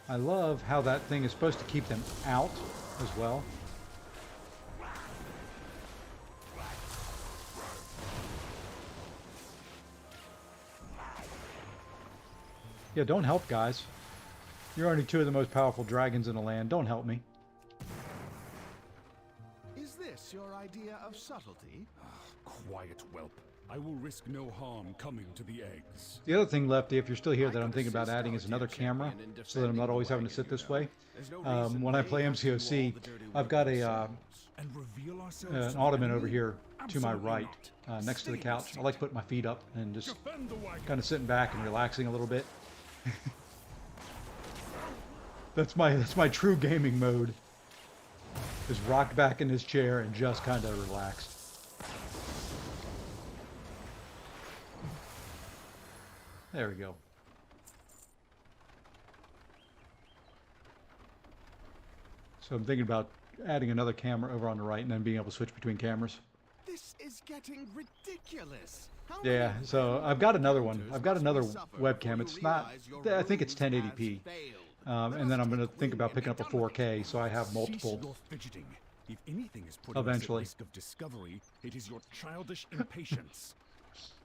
I love how that thing is supposed to keep them out as well. Yeah, don't help, guys. You're only two of the most powerful dragons in the land. Don't help me. Is this your idea of subtlety? Quiet, whelp. I will risk no harm coming to the eggs. The other thing, Lefty, if you're still here, I that I'm could thinking about assist adding our is another dear camera, champion in so that I'm not defending always the having to sit wagon, this you way. know. There's no reason When I they play have to do all MCOC, the dirty I've work got themselves. And reveal ourselves an to the ottoman over enemy? here to my Absolutely right, not. next to the Stay in your couch. I like seat. putting my feet up and just Defend the wagon. kind of sitting back and relaxing a little bit. That's my true gaming mode. Is rocked back in his chair and just kind of relaxed. There we go. So I'm thinking about adding another camera over on the right and then being able to switch between cameras. This is getting ridiculous. How Yeah, many so random I've got another encounters one. I've got must another we suffer webcam. before you It's not, realize your I think it's ruse 1080p. has failed? And Let then us I'm going to take think wing about and picking be up a done with 4K, it. so I have Cease multiple. your fidgeting. If anything is putting Eventually. us at risk of discovery, it is your childish impatience.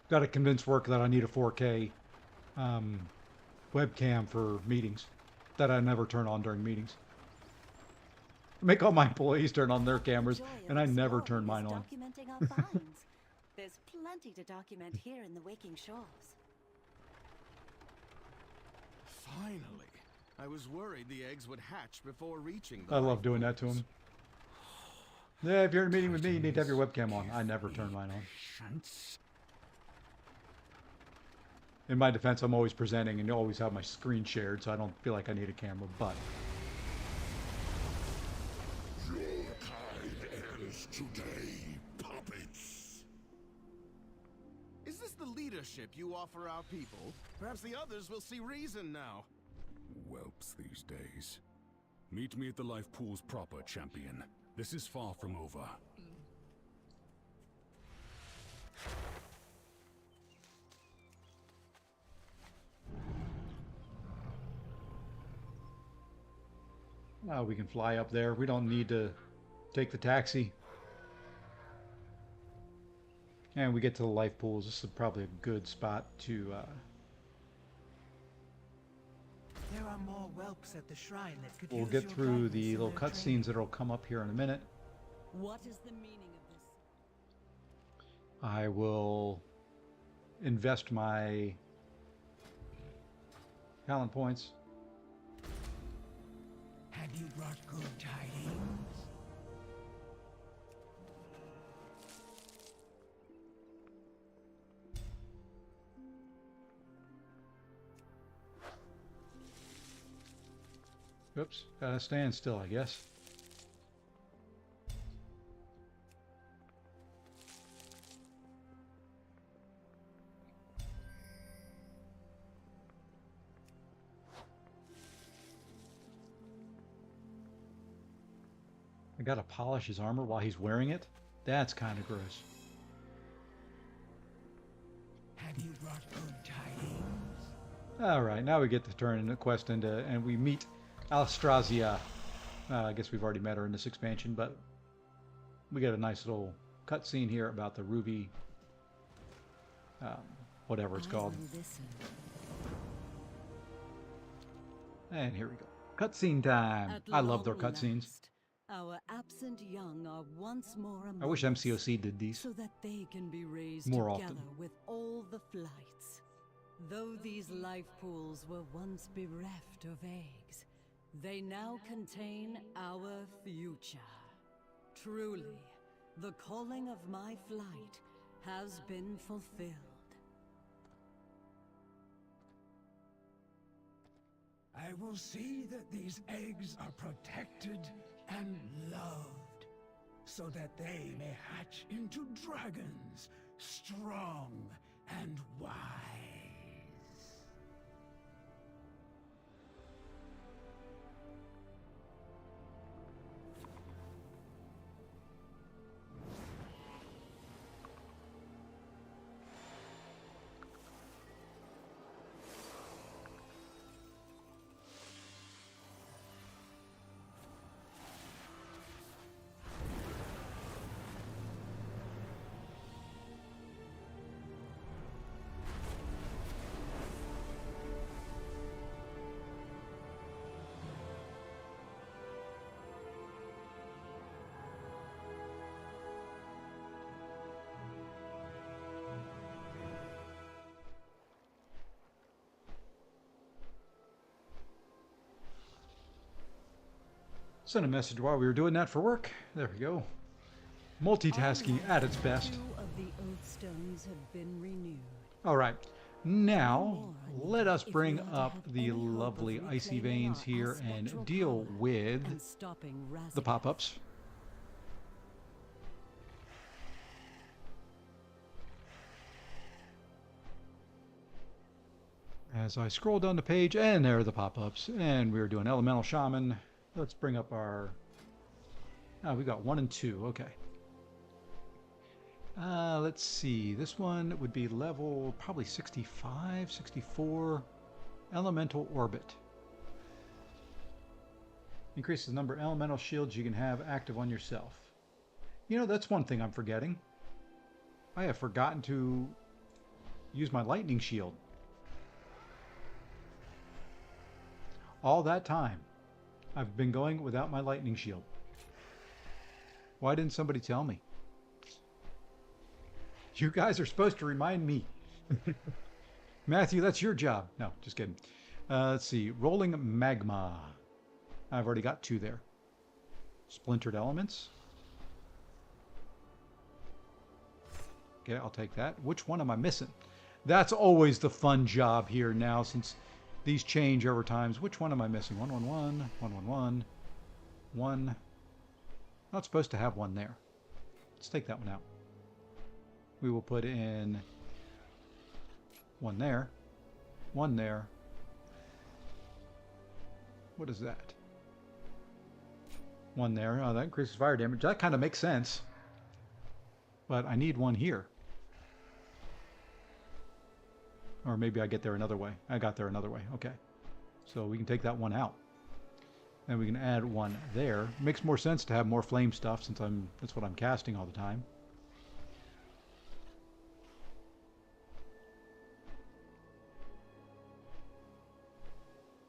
Got to convince work that I need a 4K webcam for meetings that I never turn on during meetings. Make all my employees turn on their cameras, and I never turn mine on. Documenting our finds. There's plenty to document here in the Waking Shores. Finally. I was worried the eggs would hatch before reaching the I love doing that to him. Yeah, if you're in a meeting with me, you need to have your webcam on. I never turn mine on. In my defense, I'm always presenting and always have my screen shared, so I don't feel like I need a camera, but... Your kind ends today, puppets. Is this the leadership you offer our people? Perhaps the others will see reason now. Whelps these days. Meet me at the life pools proper, champion. This is far from over. Oh, we can fly up there. We don't need to take the taxi. And we get to the life pools. This is probably a good spot to... There are more whelps at the shrine that could We'll use get your through guidance the in little their training. cutscenes that'll come up here in a minute. What is the meaning of this? I will invest my talent points. Have you brought good tidings? Oops, gotta stand still, I guess. I gotta polish his armor while he's wearing it? That's kind of gross. Have you brought good tidings? Alright, now we get to turn the quest into, and we meet Alstrazia. I guess we've already met her in this expansion, but we get a nice little cutscene here about the ruby, whatever it's called. And here we go. Cutscene time. At I love their long cutscenes. last, our absent young are once more among I wish us, MCOC did these. so that they can be raised more together often. with all the flights. Though these life pools were once bereft of eggs, they now contain our future. Truly, the calling of my flight has been fulfilled. I will see that these eggs are protected and loved, so that they may hatch into dragons, strong and wise. Sent a message while we were doing that for work. There we go. Multitasking at its best. 2 of the oath stones have been renewed. All right. Now, let us bring up the lovely icy veins here and deal with And stopping the pop-ups. As I scroll down the page, and there are the pop-ups. And we're doing Elemental Shaman. Let's bring up our... Oh, we got 1 and 2. Okay. Let's see. This one would be level probably 65, 64. Elemental Orbit. Increases the number of elemental shields you can have active on yourself. You know, that's one thing I'm forgetting. I have forgotten to use my lightning shield. All that time, I've been going without my lightning shield. Why didn't somebody tell me? You guys are supposed to remind me. Matthew, that's your job. No, just kidding. Let's see. Rolling magma. I've already got 2 there. Splintered elements. Okay, I'll take that. Which one am I missing? That's always the fun job here now, since these change over times. Which one am I missing? 111, 111, 1. Not supposed to have 1 there. Let's take that one out. We will put in 1 there, 1 there. What is that? 1 there. Oh, that increases fire damage. That kind of makes sense. But I need 1 here. Or maybe I get there another way. I got there another way. Okay. So we can take that 1 out. And we can add 1 there. Makes more sense to have more flame stuff since that's what I'm casting all the time.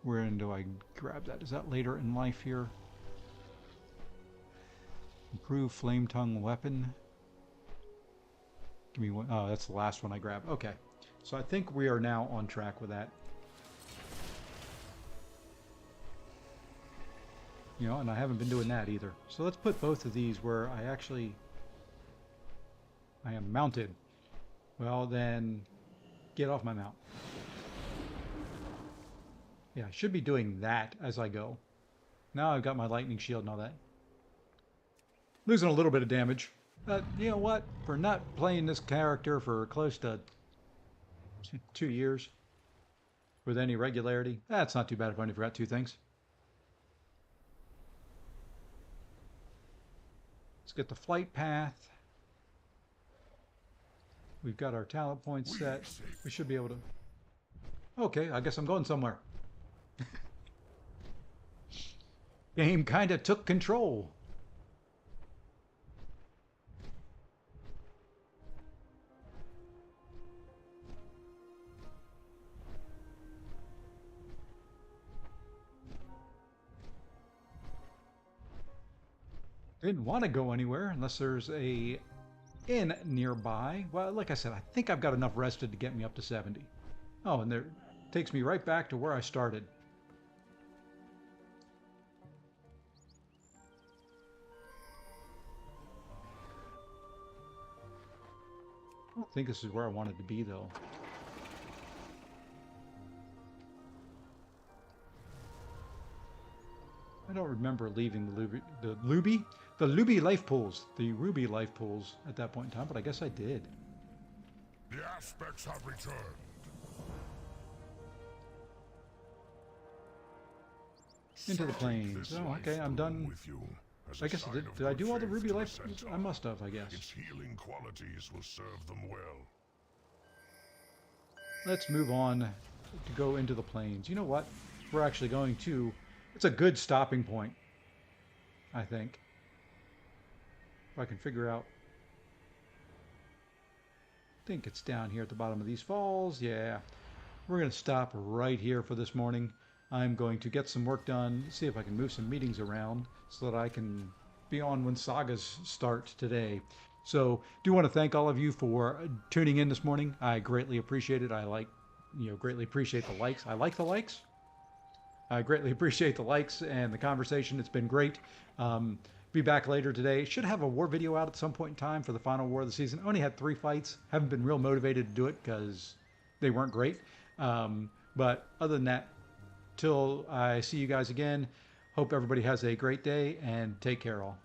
Where do I grab that? Is that later in life here? Improve flame tongue weapon. Give me one. Oh, that's the last one I grabbed. Okay. So I think we are now on track with that. You know, and I haven't been doing that either. So let's put both of these where I am mounted. Well, then get off my mount. Yeah, I should be doing that as I go. Now I've got my lightning shield and all that. Losing a little bit of damage. But you know what? For not playing this character for close to 2 years with any regularity, that's not too bad if I only forgot 2 things. Let's get the flight path. We've got our talent points set. We should be able to... Okay, I guess I'm going somewhere. Game kind of took control. Didn't want to go anywhere unless there's a inn nearby. Well, like I said, I think I've got enough rested to get me up to 70. Oh, and there takes me right back to where I started. I don't think this is where I wanted to be, though. I don't remember leaving the Ruby life pools at that point in time, but I guess I did. The aspects have returned. Into the plains. Oh, okay, I'm done. With you I guess I did. Did I do all the Ruby life pools? I must have, I guess. Its healing qualities will serve them well. Let's move on to go into the plains. You know what? We're actually going to... It's a good stopping point, I think. If I can figure out... I think it's down here at the bottom of these falls. Yeah. We're going to stop right here for this morning. I'm going to get some work done, see if I can move some meetings around so that I can be on when sagas start today. So, do want to thank all of you for tuning in this morning. I greatly appreciate it. I greatly appreciate the likes. I like the likes. I greatly appreciate the likes and the conversation. It's been great. Be back later today. Should have a war video out at some point in time for the final war of the season. Only had 3 fights. Haven't been real motivated to do it because they weren't great. But other than that, till I see you guys again, hope everybody has a great day and take care all.